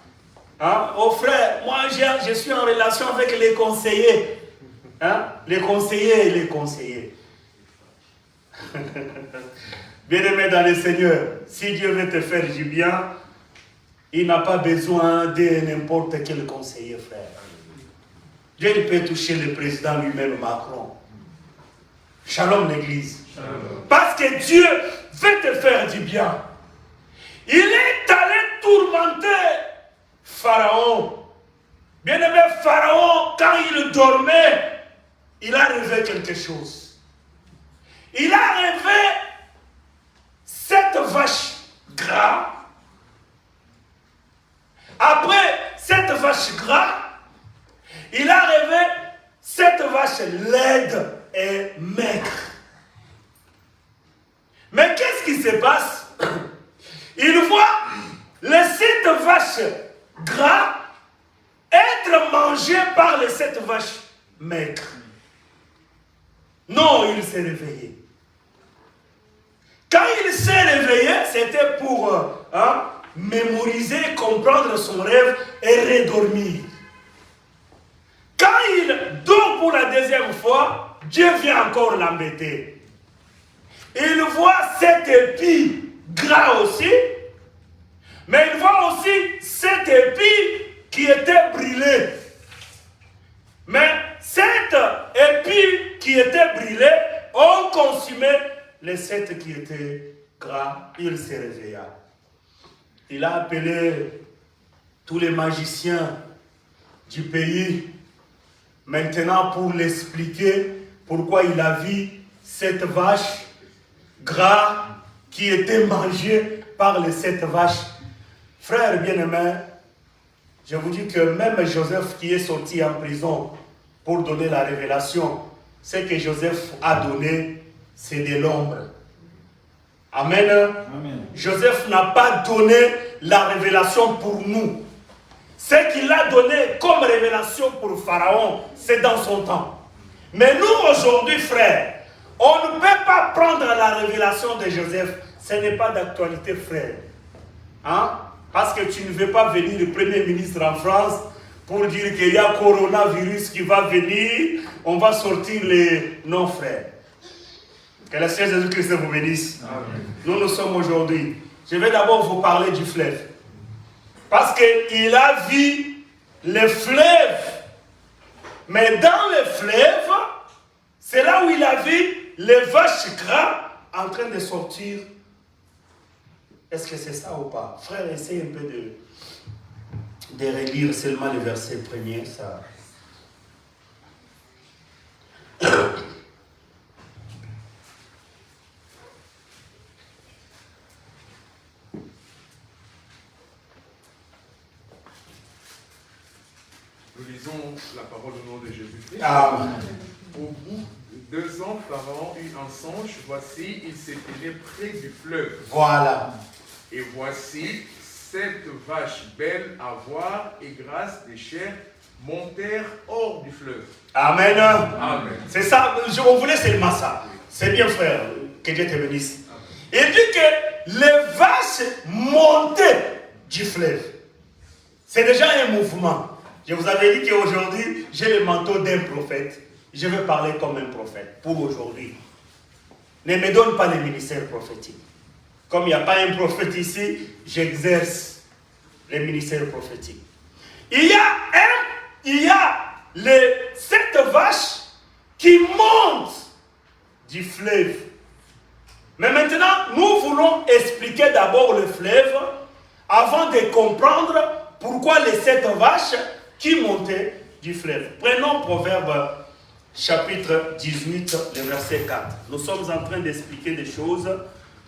Oh frère, moi je suis en relation avec les conseillers. Les conseillers et les conseillers. Bien-aimé dans le Seigneur, si Dieu veut te faire du bien, il n'a pas besoin de n'importe quel conseiller, frère. Dieu il peut toucher le président lui-même, Macron. Shalom l'église. Parce que Dieu veut te faire du bien. Il est allé tourmenter Pharaon. Bien-aimé, Pharaon, quand il dormait, il a rêvé quelque chose. Il a rêvé 7 vaches gras. Après 7 vaches gras, il a rêvé 7 vaches laides et maigres. Mais qu'est-ce qui se passe? Il voit les 7 vaches gras être mangées par les 7 vaches maigres. Non, il s'est réveillé. Quand il s'est réveillé, c'était pour mémoriser, comprendre son rêve et redormir. Quand il dort pour la 2e fois, Dieu vient encore l'embêter. Il voit 7 épis gras aussi, mais il voit aussi 7 épis qui étaient brûlés. Mais 7 épis qui étaient brûlés ont consumé les 7 qui étaient gras. Il se réveilla. Il a appelé tous les magiciens du pays maintenant pour l'expliquer pourquoi il a vu 7 vaches gras qui était mangé par les 7 vaches. Frères bien-aimés, je vous dis que même Joseph qui est sorti en prison pour donner la révélation, ce que Joseph a donné, c'est de l'ombre. Amen. Amen. Joseph n'a pas donné la révélation pour nous. Ce qu'il a donné comme révélation pour Pharaon, c'est dans son temps. Mais nous aujourd'hui, frères, on ne peut pas prendre la révélation de Joseph. Ce n'est pas d'actualité, frère. Hein? Parce que tu ne veux pas venir le Premier ministre en France pour dire qu'il y a coronavirus qui va venir, on va sortir les... Non, frère. Que le Seigneur Jésus-Christ vous bénisse. Amen. Nous sommes aujourd'hui. Je vais d'abord vous parler du fleuve. Parce qu'il a vu le fleuve. Mais dans le fleuve, c'est là où il a vu les vaches gras en train de sortir. Est-ce que c'est ça ou pas? Frère, essaye un peu de relire seulement le verset premier. Ça. Nous lisons la parole au nom de Jésus-Christ. Amen. Au bout de 2 ans, Pharaon eut un songe. Voici, il s'est tenu près du fleuve. Voilà. Et voici, 7 vaches belles à voir et grasses des chairs montèrent hors du fleuve. Amen. Amen. C'est ça, on voulait seulement ça. C'est bien, frère, que Dieu te bénisse. Il dit que les vaches montaient du fleuve. C'est déjà un mouvement. Je vous avais dit qu'aujourd'hui, j'ai le manteau d'un prophète. Je vais parler comme un prophète pour aujourd'hui. Ne me donne pas le ministère prophétique. Comme il n'y a pas un prophète ici, j'exerce le ministère prophétique. Il y a les 7 vaches qui montent du fleuve. Mais maintenant, nous voulons expliquer d'abord le fleuve avant de comprendre pourquoi les 7 vaches qui montaient du fleuve. Prenons Proverbe chapitre 18, le verset 4. Nous sommes en train d'expliquer des choses.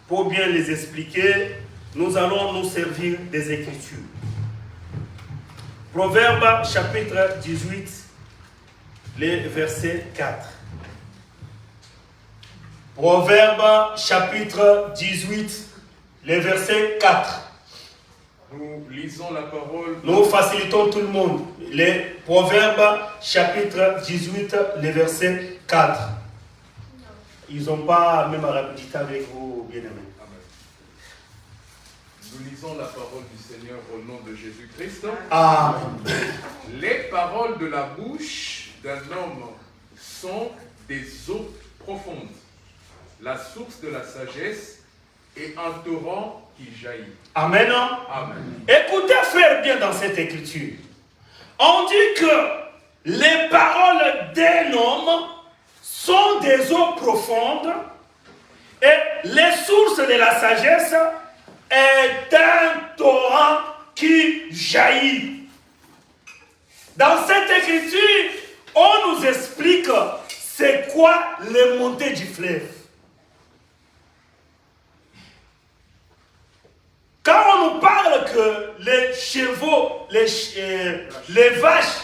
Pour bien les expliquer, nous allons nous servir des Écritures. Proverbe chapitre 18, le verset 4. Proverbe chapitre 18, le verset 4. Nous lisons la parole. Nous facilitons tout le monde. Les Proverbes chapitre 18, le verset 4. Ils n'ont pas même à rapidité avec vous, bien-aimés. Nous lisons la parole du Seigneur au nom de Jésus-Christ. Amen. Les paroles de la bouche d'un homme sont des eaux profondes, la source de la sagesse et un torrent qui jaillit. Amen. Amen. Écoutez, frère, bien dans cette écriture. On dit que les paroles d'un homme sont des eaux profondes et les sources de la sagesse est un torrent qui jaillit. Dans cette écriture, on nous explique c'est quoi les montées du fleuve. Quand on nous parle que les chevaux, les vaches,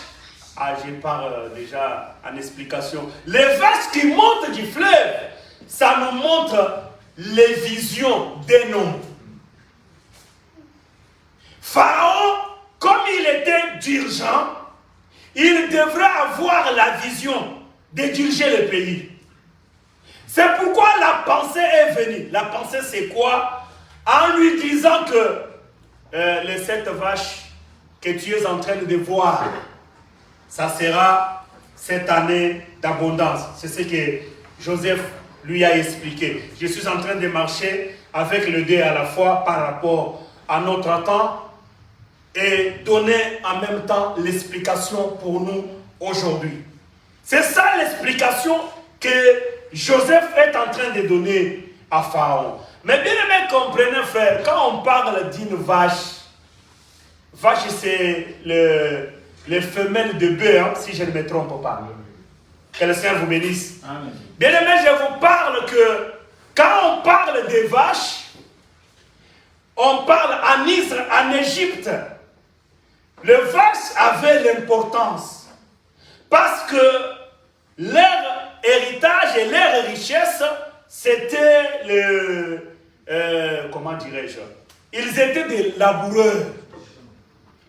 je parle déjà en explication, les vaches qui montent du fleuve, ça nous montre les visions d'un homme. Pharaon, comme il était dirigeant, il devrait avoir la vision de diriger le pays. C'est pourquoi la pensée est venue. La pensée, c'est quoi? En lui disant que les 7 vaches que tu es en train de voir, ça sera cette année d'abondance. C'est ce que Joseph lui a expliqué. Je suis en train de marcher avec le Dieu à la fois par rapport à notre temps et donner en même temps l'explication pour nous aujourd'hui. C'est ça l'explication que Joseph est en train de donner à Pharaon. Mais bien aimé, comprenez frère, quand on parle d'une vache, vache c'est les femelles de bœuf, hein, si je ne me trompe pas. Que le Seigneur vous bénisse. Amen. Bien aimé, je vous parle que quand on parle des vaches, on parle en Égypte, le vache avait l'importance parce que leur héritage et leur richesse, c'était comment dirais-je, ils étaient des laboureurs.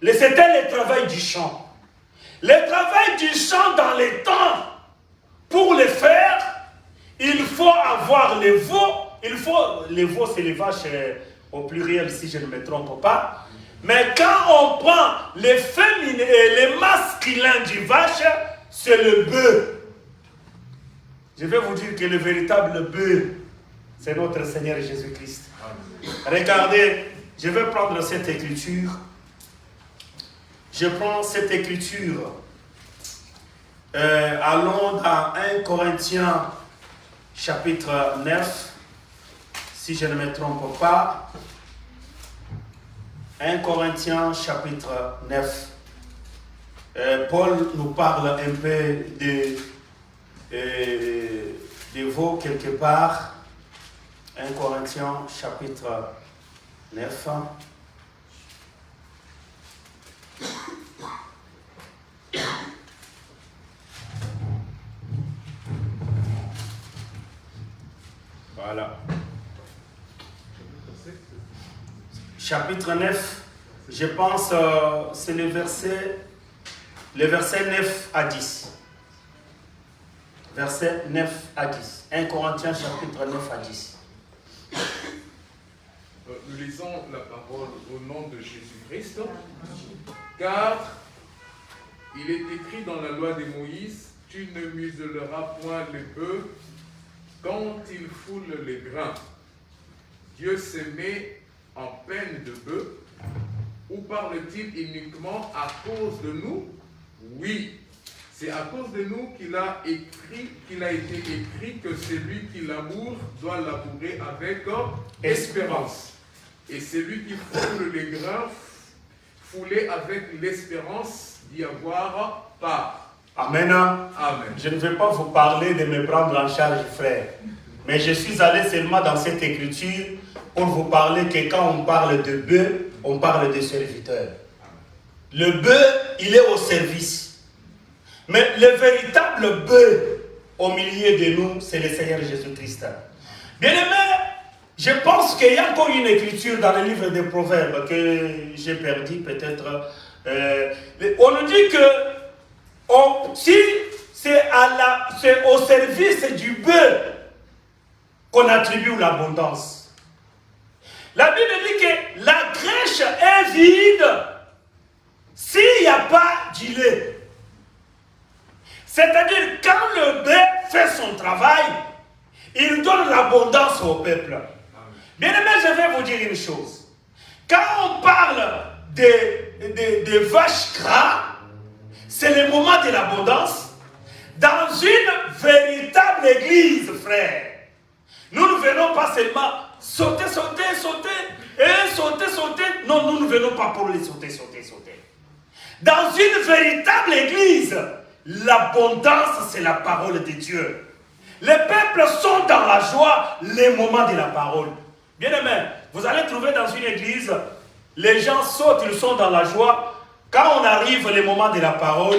C'était le travail du champ. Le travail du champ dans les temps, pour le faire, il faut avoir les veaux. Les veaux, c'est les vaches au pluriel, si je ne me trompe pas. Mais quand on prend les féminins et les masculins du vache, c'est le bœuf. Je vais vous dire que le véritable bœuf, c'est notre Seigneur Jésus-Christ. Regardez, je vais prendre cette écriture. Je prends cette écriture. Allons dans 1 Corinthiens chapitre 9, si je ne me trompe pas. 1 Corinthiens chapitre 9. Paul nous parle un peu de veaux quelque part. 1 Corinthiens chapitre 9. Voilà. Chapitre 9, je pense c'est le verset 9 à 10. Verset 9 à 10. 1 Corinthiens chapitre 9 à 10. Nous lisons la parole au nom de Jésus-Christ. Car il est écrit dans la loi de Moïse, tu ne muselleras point les bœufs quand ils foulent les grains. Dieu se met en peine de bœuf, ou parle-t-il uniquement à cause de nous? Oui, c'est à cause de nous qu'il a été écrit que celui qui laboure doit labourer avec espérance. Et celui qui foule les grains, fouler avec l'espérance d'y avoir part. Amen. Amen. Je ne vais pas vous parler de me prendre en charge, frère. Mais je suis allé seulement dans cette écriture pour vous parler que quand on parle de bœuf, on parle de serviteur. Le bœuf, il est au service. Mais le véritable bœuf au milieu de nous, c'est le Seigneur Jésus-Christ. Bien aimé, je pense qu'il y a encore une écriture dans le livre des Proverbes que j'ai perdu peut-être. On nous dit que si c'est au service du bœuf qu'on attribue l'abondance. La Bible dit que la crèche est vide s'il n'y a pas du lait. C'est-à-dire, quand le bœuf fait son travail, il donne l'abondance au peuple. Bien aimé, je vais vous dire une chose. Quand on parle des vaches gras, c'est le moment de l'abondance. Dans une véritable église, frère, nous ne venons pas seulement sauter. Non, nous ne venons pas pour les sauter. Dans une véritable église, l'abondance, c'est la parole de Dieu. Les peuples sont dans la joie les moments de la parole. Bien aimé, vous allez trouver dans une église, les gens sautent, ils sont dans la joie. Quand on arrive les moments de la parole,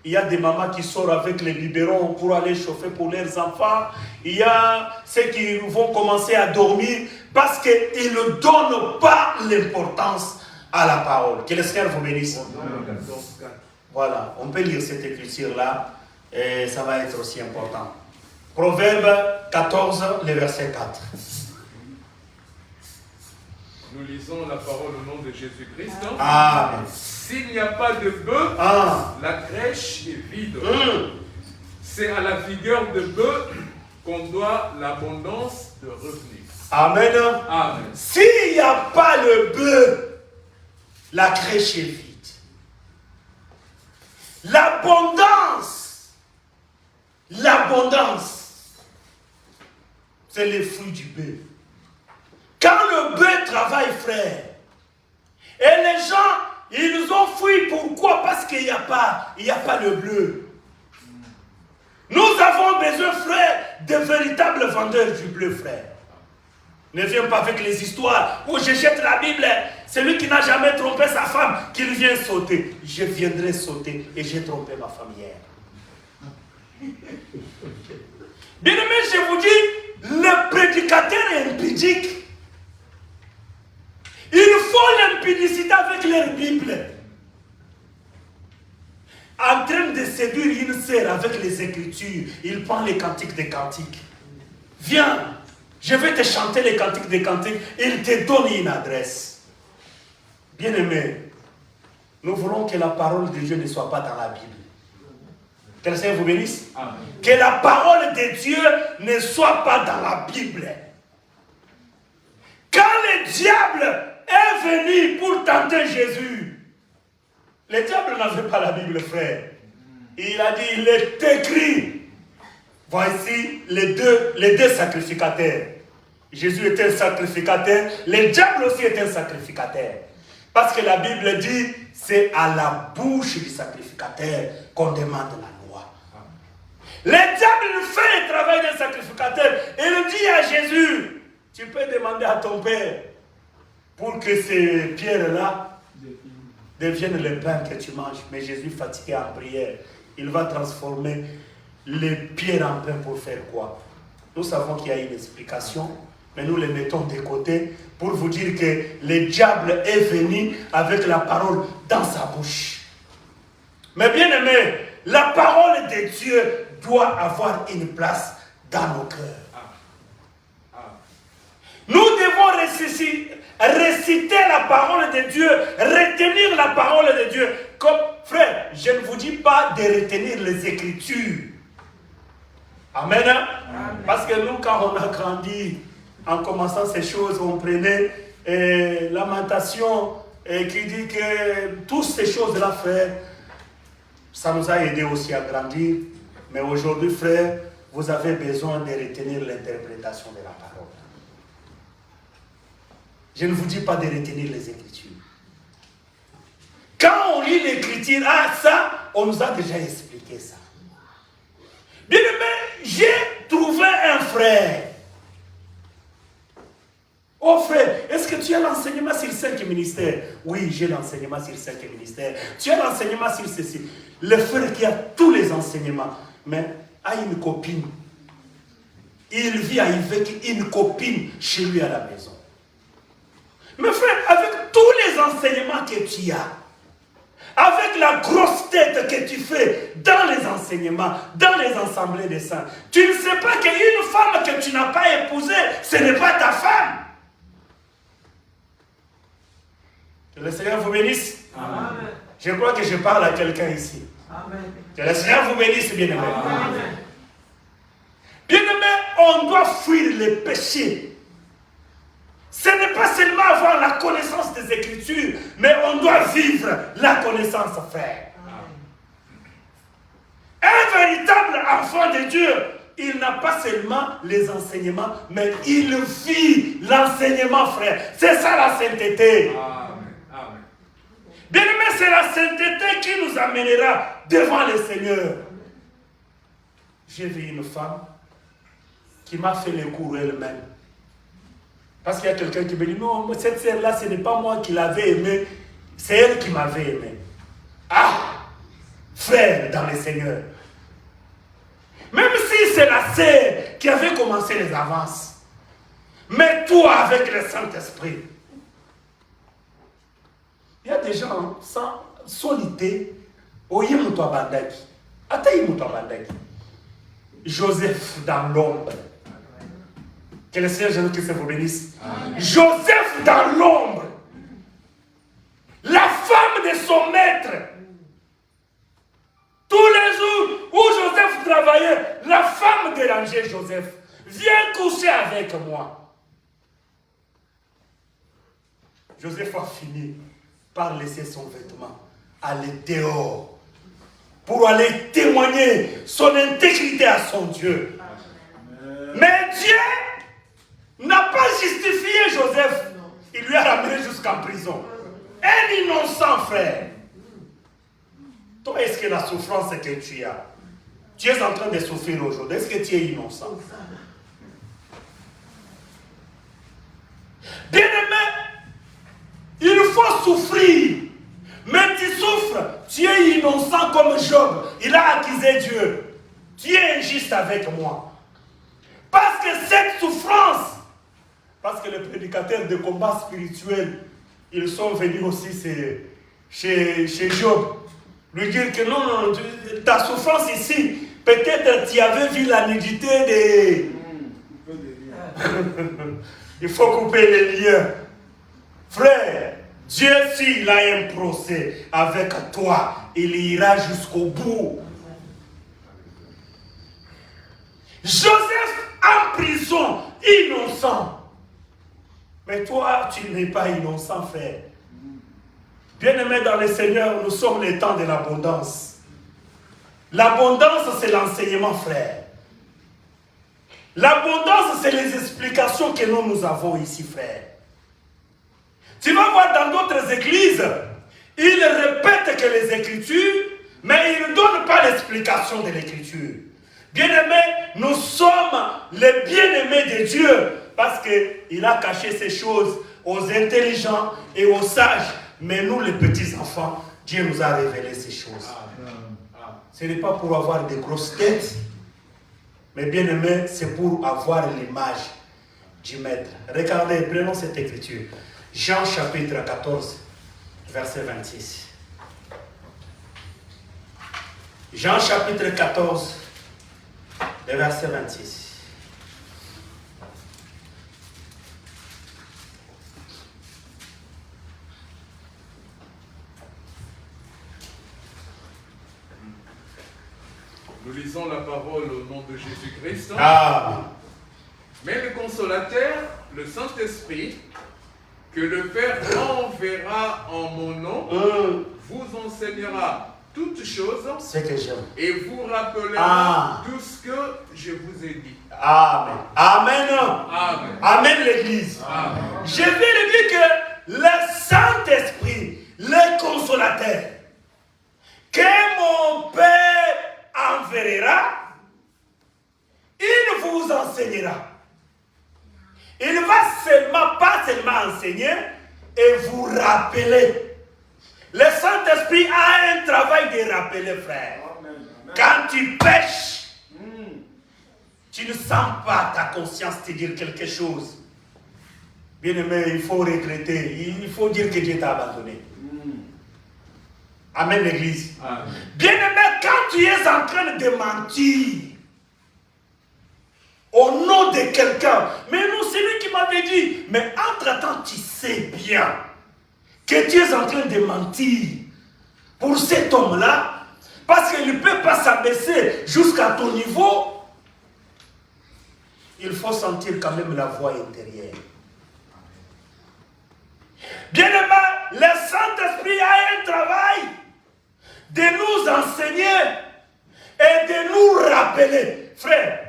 il y a des mamans qui sortent avec les biberons pour aller chauffer pour leurs enfants. Il y a ceux qui vont commencer à dormir parce qu'ils ne donnent pas l'importance à la parole. Que le Seigneur vous bénisse. Voilà, on peut lire cette écriture-là et ça va être aussi important. Proverbe 14, le verset 4. Nous lisons la parole au nom de Jésus-Christ. Amen. S'il n'y a pas de bœuf, la crèche est vide. C'est à la vigueur de bœuf qu'on doit l'abondance de revenus. Amen. Amen. S'il n'y a pas le bœuf, la crèche est vide. L'abondance, c'est le fruit du bœuf. Quand le bœuf travaille, frère, et les gens, ils ont fui. Pourquoi? Parce qu'il n'y a pas le bleu. Nous avons besoin, frère, de véritables vendeurs du bleu, frère. Ne viens pas avec les histoires où je jette la Bible. Celui qui n'a jamais trompé sa femme, qu'il vienne sauter. Je viendrai sauter et j'ai trompé ma femme hier. Bien aimé, je vous dis, le prédicateur est impudique. Il faut l'impudicité avec leur Bible. En train de séduire une sœur avec les Écritures, il prend les cantiques des cantiques. Viens, je vais te chanter les cantiques des cantiques. Il te donne une adresse. Bien-aimé, nous voulons que la parole de Dieu ne soit pas dans la Bible. Que le Seigneur vous bénisse. Amen. Que la parole de Dieu ne soit pas dans la Bible. Quand le diable est venu pour tenter Jésus, le diable n'avait pas la Bible, frère. Il a dit, il est écrit. Voici les deux sacrificateurs. Jésus était un sacrificateur, le diable aussi est un sacrificateur. Parce que la Bible dit, c'est à la bouche du sacrificateur qu'on demande la loi. Le diable fait le travail d'un sacrificateur. Il dit à Jésus, tu peux demander à ton Père pour que ces pierres-là deviennent le pain que tu manges. Mais Jésus, fatigué en prière, il va transformer les pierres en pain pour faire quoi? Nous savons qu'il y a une explication, mais nous les mettons de côté pour vous dire que le diable est venu avec la parole dans sa bouche. Mais bien aimé, la parole de Dieu doit avoir une place dans nos cœurs. Nous devons réciter la parole de Dieu, retenir la parole de Dieu. Comme, frère, je ne vous dis pas de retenir les Écritures. Amen. Amen. Parce que nous, quand on a grandi, en commençant ces choses, on prenait Lamentation qui dit que toutes ces choses-là, frère, ça nous a aidé aussi à grandir. Mais aujourd'hui, frère, vous avez besoin de retenir l'interprétation de la parole. Je ne vous dis pas de retenir les Écritures. Quand on lit l'Écriture, ça, on nous a déjà expliqué ça. Bien aimé, j'ai trouvé un frère. Oh frère, est-ce que tu as l'enseignement sur 5 ministères? Oui, j'ai l'enseignement sur 5 ministères. Tu as l'enseignement sur ceci. Le frère qui a tous les enseignements, mais a une copine. Il vit avec une copine chez lui à la maison. Mais frère, avec tous les enseignements que tu as, avec la grosse tête que tu fais dans les enseignements, dans les assemblées des saints, tu ne sais pas qu'une femme que tu n'as pas épousée, ce n'est pas ta femme. Que le Seigneur vous bénisse. Amen. Je crois que je parle à quelqu'un ici. Amen. Que le Seigneur vous bénisse, bien-aimé. Bien-aimé, on doit fuir les péchés. Ce n'est pas seulement avoir la connaissance des Écritures, mais on doit vivre la connaissance, frère. Un véritable enfant de Dieu, il n'a pas seulement les enseignements, mais il vit l'enseignement, frère. C'est ça la sainteté. Amen. Bien aimé, c'est la sainteté qui nous amènera devant le Seigneur. J'ai vu une femme qui m'a fait le cours elle-même. Parce qu'il y a quelqu'un qui me dit, non, cette sœur-là, ce n'est pas moi qui l'avais aimée, c'est elle qui m'avait aimé. Ah, frère dans le Seigneur. Même si c'est la sœur qui avait commencé les avances, mais toi avec le Saint-Esprit. Il y a des gens sans solité, oyemuto bandaki. Atayimuto bandaki. Joseph dans l'ombre. Que le Seigneur Jésus-Christ vous bénisse. Amen. Joseph dans l'ombre. La femme de son maître. Tous les jours où Joseph travaillait, la femme dérangeait Joseph. Viens coucher avec moi. Joseph a fini par laisser son vêtement, aller dehors, pour aller témoigner son intégrité à son Dieu. Amen. Mais Dieu n'a pas justifié Joseph. Il lui a ramené jusqu'en prison. Un innocent frère. Toi, est-ce que la souffrance que tu as, tu es en train de souffrir aujourd'hui, est-ce que tu es innocent? souffrir. Mais tu souffres, tu es innocent comme Job. Il a accusé Dieu. Tu es injuste avec moi. Parce que cette souffrance, parce que les prédicateurs de combat spirituel, ils sont venus aussi chez Job. Lui dire que non, ta souffrance ici, peut-être tu avais vu la nudité des... Il faut couper les liens. Frère, Dieu, s'il a un procès avec toi, il ira jusqu'au bout. Joseph en prison, innocent. Mais toi, tu n'es pas innocent, frère. Bien-aimés dans le Seigneur, nous sommes les temps de l'abondance. L'abondance, c'est l'enseignement, frère. L'abondance, c'est les explications que nous avons ici, frère. Tu vas voir dans d'autres églises, ils répètent que les Écritures, mais ils ne donnent pas l'explication de l'Écriture. Bien-aimés, nous sommes les bien-aimés de Dieu, parce qu'il a caché ces choses aux intelligents et aux sages. Mais nous, les petits-enfants, Dieu nous a révélé ces choses. Ce n'est pas pour avoir des grosses têtes, mais bien aimé, c'est pour avoir l'image du Maître. Regardez, prenons cette écriture. Jean chapitre 14, verset 26. Jean chapitre 14, verset 26. Nous lisons la parole au nom de Jésus-Christ. Amen. Mais le consolateur, le Saint-Esprit, que le Père enverra en mon nom, vous enseignera toutes choses C'est que j'aime. et vous rappellera tout ce que je vous ai dit. Amen. Amen. Amen. Amen, l'Église. Amen. Je vais lui dire que le Saint-Esprit, le consolateur, que mon Père enverra, il vous enseignera. Il va pas seulement enseigner et vous rappeler. Le Saint-Esprit a un travail de rappeler, frère. Quand tu pêches, tu ne sens pas ta conscience te dire quelque chose. Bien aimé, il faut regretter. Il faut dire que Dieu t'a abandonné. Amen, l'Église. Bien aimé, quand tu es en train de mentir au nom de quelqu'un, mais non, c'est lui qui m'avait dit, mais entre-temps, tu sais bien que tu es en train de mentir pour cet homme-là, parce qu'il ne peut pas s'abaisser jusqu'à ton niveau. Il faut sentir quand même la voix intérieure. Bien aimé, le Saint-Esprit a un travail de nous enseigner et de nous rappeler. Frère,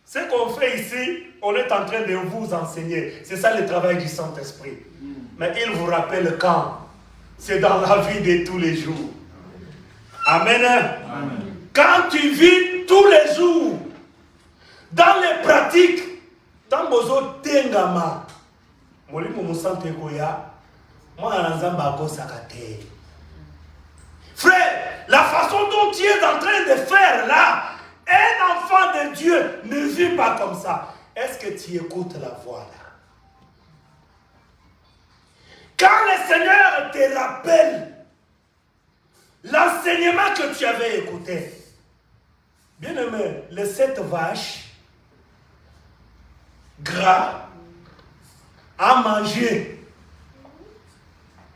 ce qu'on fait ici, on est en train de vous enseigner. C'est ça le travail du Saint-Esprit. Mais il vous rappelle quand? C'est dans la vie de tous les jours. Amen. Amen. Quand tu vis tous les jours, dans les pratiques, dans bozo tengama, molimo musante koya, moi anzamba ko sakate. Frère, la façon dont tu es en train de faire là, un enfant de Dieu ne vit pas comme ça. Est-ce que tu écoutes la voix là? Quand le Seigneur te rappelle l'enseignement que tu avais écouté, bien aimé, les 7 vaches gras à manger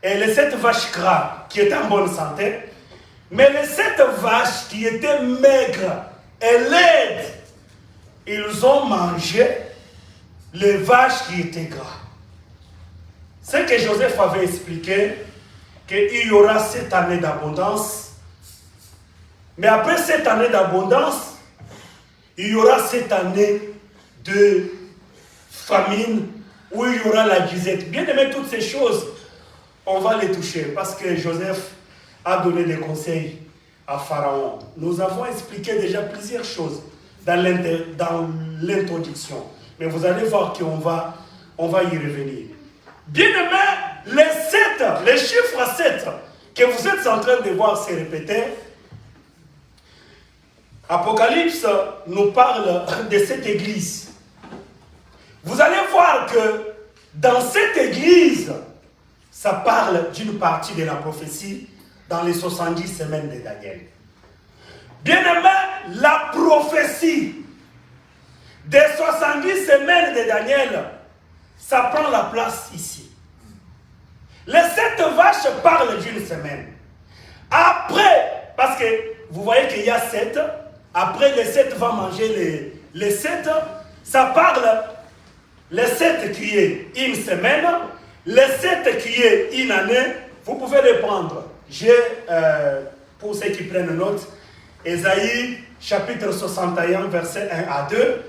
et les 7 vaches gras qui étaient en bonne santé, mais les 7 vaches qui étaient maigres et laides, ils ont mangé les vaches qui étaient gras. Ce que Joseph avait expliqué, qu'il y aura 7 années d'abondance, mais après 7 années d'abondance, il y aura 7 années de famine, où il y aura la disette. Bien aimé, toutes ces choses, on va les toucher, parce que Joseph a donné des conseils à Pharaon. Nous avons expliqué déjà plusieurs choses dans l'introduction, mais vous allez voir qu'on va y revenir. Bien aimé, les chiffres 7 que vous êtes en train de voir se répéter, Apocalypse nous parle de cette église. Vous allez voir que dans cette église, ça parle d'une partie de la prophétie dans les 70 semaines de Daniel. Bien-aimé, la prophétie des 70 semaines de Daniel, ça prend la place ici. Les 7 vaches parlent d'une semaine. Après, parce que vous voyez qu'il y a 7, après les 7 vont manger les 7, ça parle, les 7 qui est une semaine, les 7 qui est une année, vous pouvez les prendre. J'ai, pour ceux qui prennent note, Ésaïe chapitre 61, verset 1 à 2,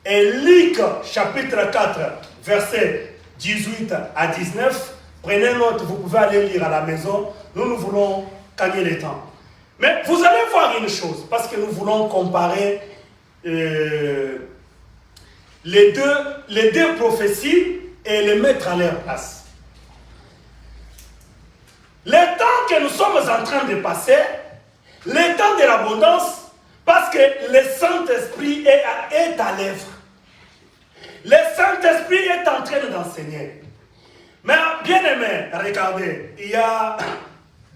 et Luc chapitre 4, verset 18 à 19. Prenez note, vous pouvez aller lire à la maison. Nous voulons gagner le temps. Mais vous allez voir une chose, parce que nous voulons comparer les deux prophéties et les mettre à leur place. Le temps que nous sommes en train de passer, le temps de l'abondance, parce que le Saint-Esprit est à l'œuvre. Le Saint-Esprit est en train d'enseigner. Mais bien aimé, regardez, il y a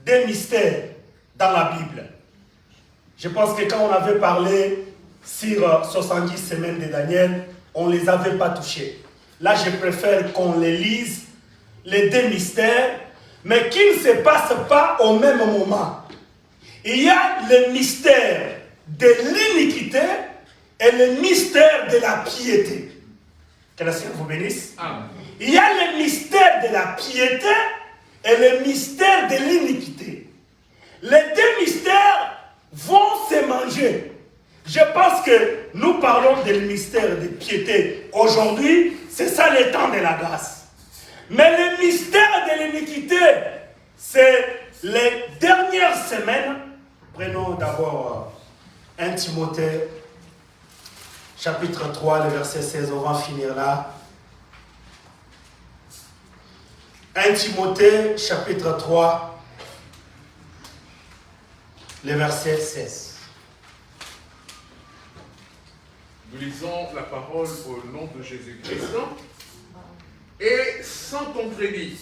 des mystères dans la Bible. Je pense que quand on avait parlé sur 70 semaines de Daniel, on ne les avait pas touchés. Là, je préfère qu'on les lise, les deux mystères, mais qui ne se passent pas au même moment. Il y a le mystère de l'iniquité et le mystère de la piété. Que le Seigneur vous bénisse. Amen. Il y a le mystère de la piété et le mystère de l'iniquité. Les deux mystères vont se manger. Je pense que nous parlons du mystère de piété. Aujourd'hui, c'est ça le temps de la grâce. Mais le mystère de l'iniquité, c'est les dernières semaines. Prenons d'abord 1 Timothée, chapitre 3, le verset 16. On va finir là. 1 Timothée, chapitre 3, le verset 16. Nous lisons la parole au nom de Jésus-Christ. Et sans contredit,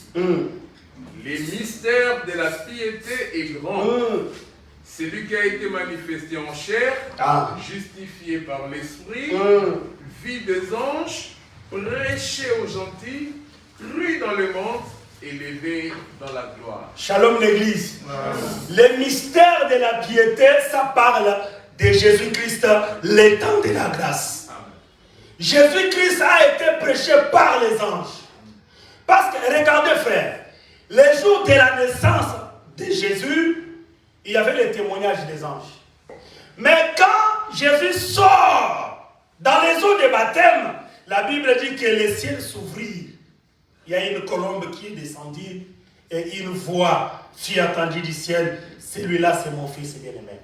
les mystères de la piété est grand. Celui qui a été manifesté en chair, justifié par l'Esprit, vu des anges, prêché aux gentils, cru dans le monde, élevé dans la gloire. Shalom l'église. Les mystères de la piété, ça parle de Jésus-Christ, le temps de la grâce. Jésus-Christ a été prêché par les anges. Parce que, regardez frère, les jours de la naissance de Jésus, il y avait les témoignages des anges. Mais quand Jésus sort dans les eaux de baptême, la Bible dit que les ciels s'ouvrirent. Il y a une colombe qui est descendue et une voix fut entendue du ciel. Celui-là, c'est mon fils bien-aimé.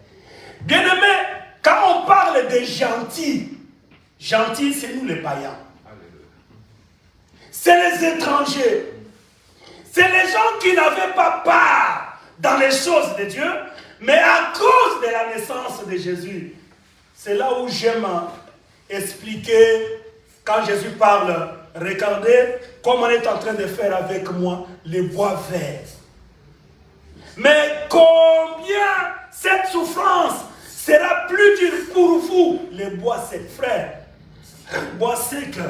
Bien-aimé, quand on parle des gentils, gentils, c'est nous les païens. C'est les étrangers. C'est les gens qui n'avaient pas part dans les choses de Dieu, mais à cause de la naissance de Jésus. C'est là où j'aime expliquer, quand Jésus parle, regardez comme on est en train de faire avec moi les bois verts. Mais combien cette souffrance sera plus dure pour vous, les bois secs, frères. Bois secs,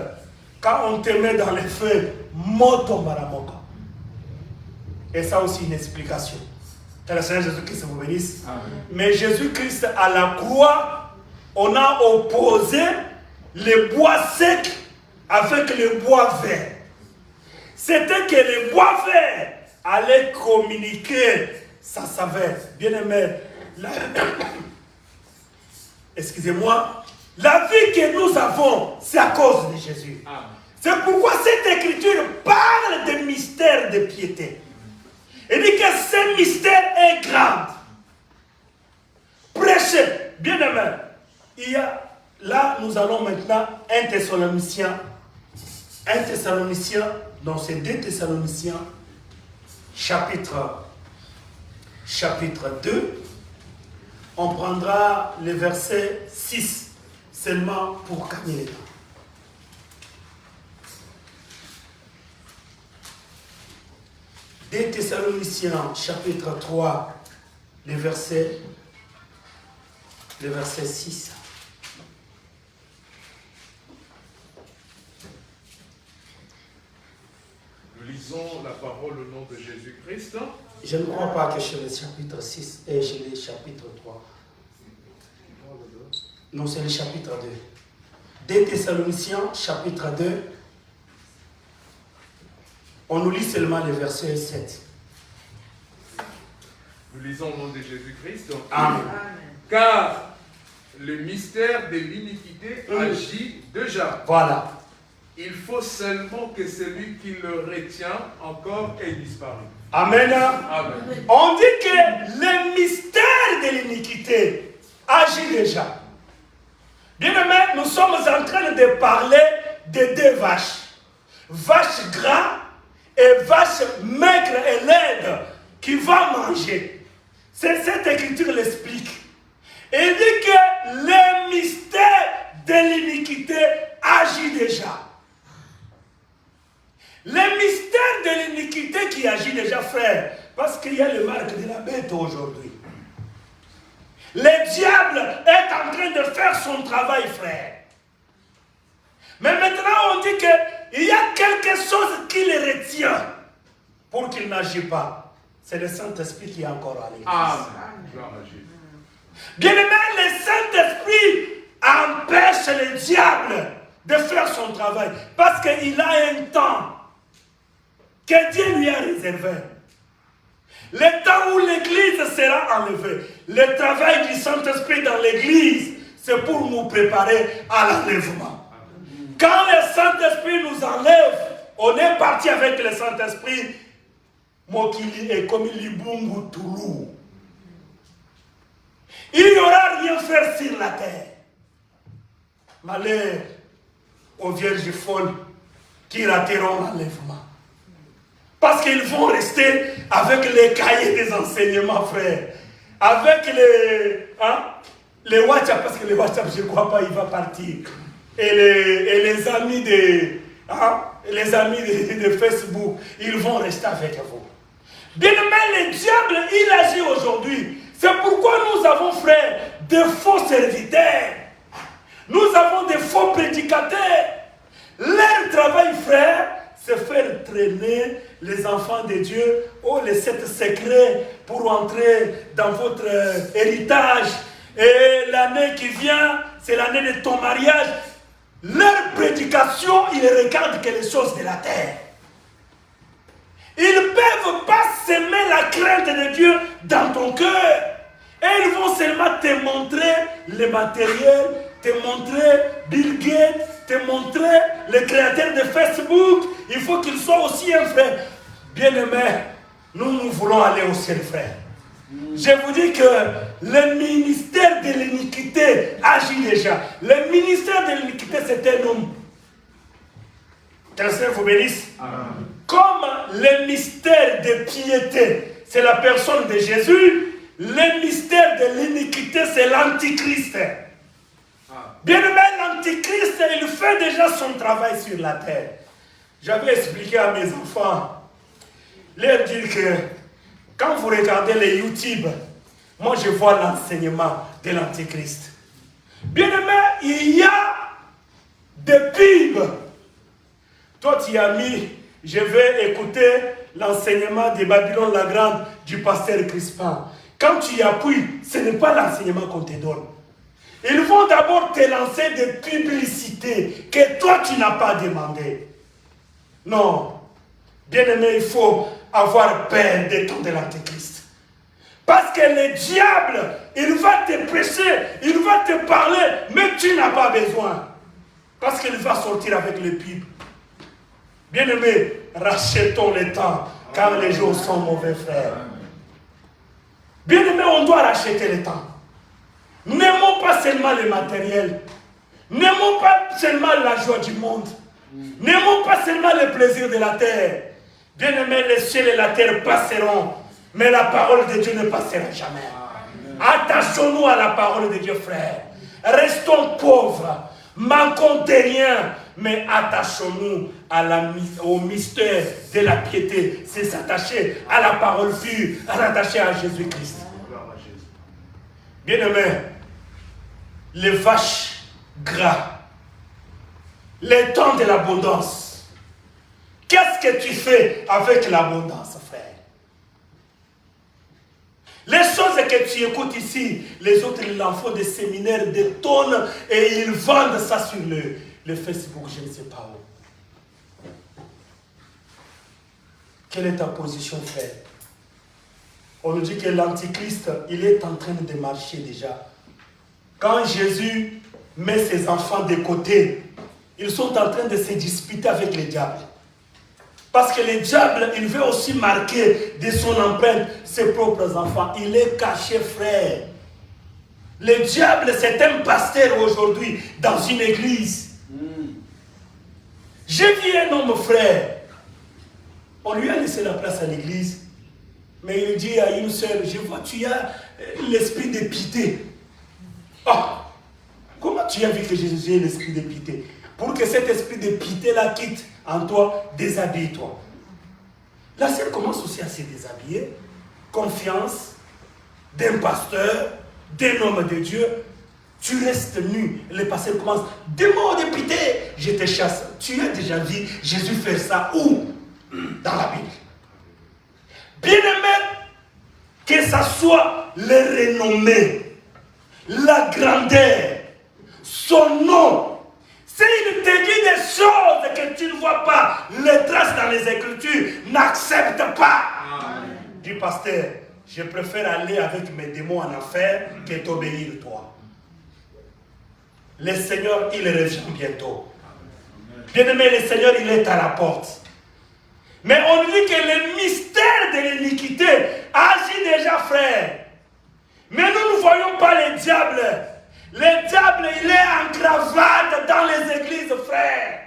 quand on te met dans les feux, moto maramoka. Et ça aussi une explication. Que le Seigneur Jésus-Christ vous bénisse. Amen. Mais Jésus-Christ à la croix, on a opposé les bois secs avec les bois verts. C'était que les bois verts allaient communiquer sa saveur. Bien aimé, excusez-moi, la vie que nous avons, c'est à cause de Jésus. Amen. C'est pourquoi cette écriture parle des mystères de piété. Il dit que ce mystère est grand. Prêchez, bien aimé. Il y a, là, nous allons maintenant 1 Thessaloniciens. 1 Thessaloniciens, donc c'est 2 Thessaloniciens, chapitre 2. On prendra le verset 6 seulement pour gagner le temps. 2 Thessaloniciens, chapitre 3, le verset 6. Nous lisons la parole au nom de Jésus-Christ. Je ne crois pas que c'est le chapitre 6 et j'ai le chapitre 3. Non, c'est le chapitre 2. 2 Thessaloniciens, chapitre 2. On nous lit seulement le verset 7. Nous lisons au nom de Jésus-Christ. Amen. Car le mystère de l'iniquité agit déjà. Voilà. Il faut seulement que celui qui le retient encore ait disparu. Amen. Amen. On dit que le mystère de l'iniquité agit déjà. Bien aimé, nous sommes en train de parler de deux vaches. Vache gras et vache maigre et laide qui va manger. C'est cette écriture l'explique. Il dit que le mystère de l'iniquité agit déjà. Le mystère de l'iniquité qui agit déjà, frère, parce qu'il y a le marque de la bête aujourd'hui. Le diable est en train de faire son travail, frère. Mais maintenant, on dit qu'il y a quelque chose qui le retient pour qu'il n'agisse pas. C'est le Saint-Esprit qui est encore à l'église. Amen. Bien aimé, le Saint-Esprit empêche le diable de faire son travail parce qu'il a un temps que Dieu lui a réservé. Le temps où l'église sera enlevée. Le travail du Saint-Esprit dans l'église, c'est pour nous préparer à l'enlèvement. Quand le Saint-Esprit nous enlève, on est parti avec le Saint-Esprit. Mokili est comme Libungu Toulou. Il n'y aura rien à faire sur la terre. Malheur aux vierges folles qui rateront l'enlèvement. Parce qu'ils vont rester avec les cahiers des enseignements, frère. Avec les WhatsApp, parce que les WhatsApp, je ne crois pas, il va partir. Et les amis de Facebook, ils vont rester avec vous. Bien aimé, le diable, il agit aujourd'hui. C'est pourquoi nous avons, frère, de faux serviteurs. Nous avons des faux prédicateurs. Leur travail, frère, c'est faire traîner les enfants de Dieu ou les 7 secrets pour entrer dans votre héritage. Et l'année qui vient, c'est l'année de ton mariage. Leur prédication, ils ne regardent que les choses de la terre. Ils ne peuvent pas semer la crainte de Dieu dans ton cœur. Et ils vont seulement te montrer le matériel, te montrer Bill Gates, te montrer le créateur de Facebook. Il faut qu'il soit aussi un frère. Bien-aimé, nous voulons aller au ciel, frère. Je vous dis que le ministère de l'iniquité agit déjà. Le ministère de l'iniquité, c'est un homme. Que le Seigneur vous bénisse. Amen. Comme le mystère de piété, c'est la personne de Jésus, le mystère de l'iniquité, c'est l'Antichrist. Bien aimé, l'Antichrist, il fait déjà son travail sur la terre. J'avais expliqué à mes enfants, leur dire que quand vous regardez les YouTube, moi je vois l'enseignement de l'Antichrist. Bien aimé, il y a des pubs. Toi tu as mis, je vais écouter l'enseignement de Babylone la Grande du pasteur Crispin. Quand tu y appuies, ce n'est pas l'enseignement qu'on te donne. Ils vont d'abord te lancer des publicités que toi tu n'as pas demandé. Non. Bien aimé, il faut avoir peur des temps de l'Antéchrist. Parce que le diable, il va te prêcher, il va te parler, mais tu n'as pas besoin. Parce qu'il va sortir avec les pubs. Bien aimé, rachetons le temps, car les jours sont mauvais, frères. Bien aimé, on doit racheter le temps. N'aimons pas seulement le matériel. N'aimons pas seulement la joie du monde. N'aimons pas seulement le plaisir de la terre. Bien-aimés, les cieux et la terre passeront, mais la parole de Dieu ne passera jamais. Attachons-nous à la parole de Dieu, frère. Restons pauvres, manquons de rien, mais attachons-nous au mystère de la piété. C'est s'attacher à la parole pure, rattacher à Jésus-Christ. Bien-aimés, les vaches gras, les temps de l'abondance. Qu'est-ce que tu fais avec l'abondance, frère? Les choses que tu écoutes ici, les autres ils en font des séminaires, des tonnes, et ils vendent ça sur le Facebook, je ne sais pas où. Quelle est ta position, frère? On nous dit que l'Antichrist, il est en train de marcher déjà. Quand Jésus met ses enfants de côté, ils sont en train de se disputer avec les diables. Parce que le diable, il veut aussi marquer de son empreinte ses propres enfants. Il est caché, frère. Le diable, c'est un pasteur aujourd'hui dans une église. J'ai vu un homme, frère. On lui a laissé la place à l'église. Mais il dit à une sœur, je vois, tu as l'esprit de pitié. Oh, comment tu as vu que j'ai l'esprit de pitié? Pour que cet esprit de pitié-là quitte en toi, déshabille-toi. La sœur commence aussi à se déshabiller. Confiance d'un pasteur, d'un homme de Dieu. Tu restes nu. Le pasteur commence, démon de pitié, je te chasse. Tu as déjà vu Jésus faire ça où? Dans la Bible. Bien-aimé, que ça soit le renommé, la grandeur, son nom. S'il te dit des choses que tu ne vois pas, les traces dans les Écritures, n'accepte pas. Dis, pasteur, je préfère aller avec mes démons en enfer que t'obéir toi. Le Seigneur, il revient bientôt. Bien-aimé, le Seigneur, il est à la porte. Mais on dit que le mystère de l'iniquité agit déjà, frère. Mais nous ne voyons pas les diables. Le diable, il est en cravate dans les églises, frère.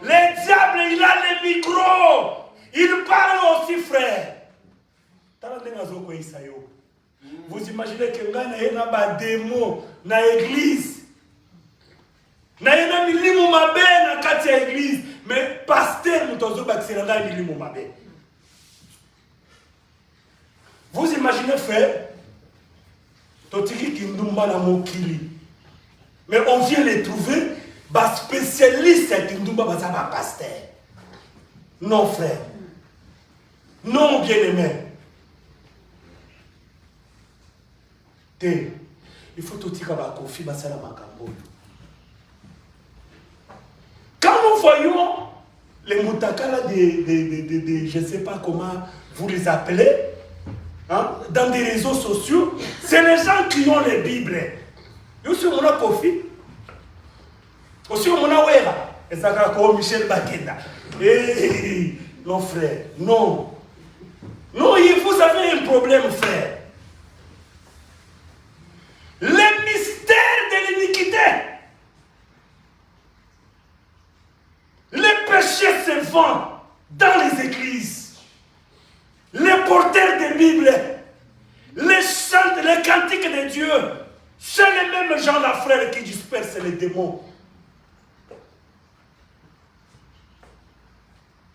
Le diable, il a les micros. Il parle aussi, frère. Vous imaginez que nous avons des démons dans l'église. Nous avons mis l'imou mabé dans l'église. Mais pasteur, nous avons mis l'imou mabé. Vous imaginez, frère, mais on vient les trouver, spécialiste pasteur. Non, frère. Non, bien-aimé. Il faut tout dire quand nous voyons les moutakala de je ne sais pas comment vous les appelez, hein, dans des réseaux sociaux, c'est les gens qui ont les Bibles. Aussi, on a Kofi. Aussi, on a Wera. Et ça, comme Michel Bakenda. Non, frère, non. Non, vous avez un problème, frère. Le mystère de l'iniquité. Les péchés se vendent dans les églises. Les porteurs des Bibles, les chants, les cantiques de Dieu, c'est les mêmes gens là, frère, qui dispersent les démons.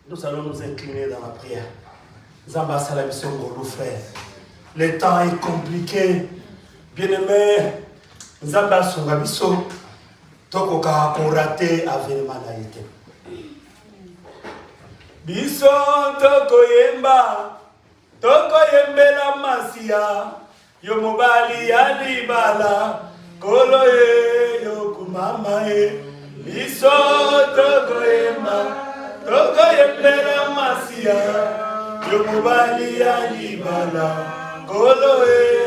Nous allons nous incliner dans la prière. Zamba Salamiso Ngolo, frère. Le temps est compliqué. Bien-aimé, Zamba Songabiso, Tokoka pour rater avènement naïté. Biso tokoyemba, tokoyembela masia, yo mobali ya libala, koloye yo kumama e. Biso tokoyemba, tokoyembela masia, yo mobali ya libala, koloye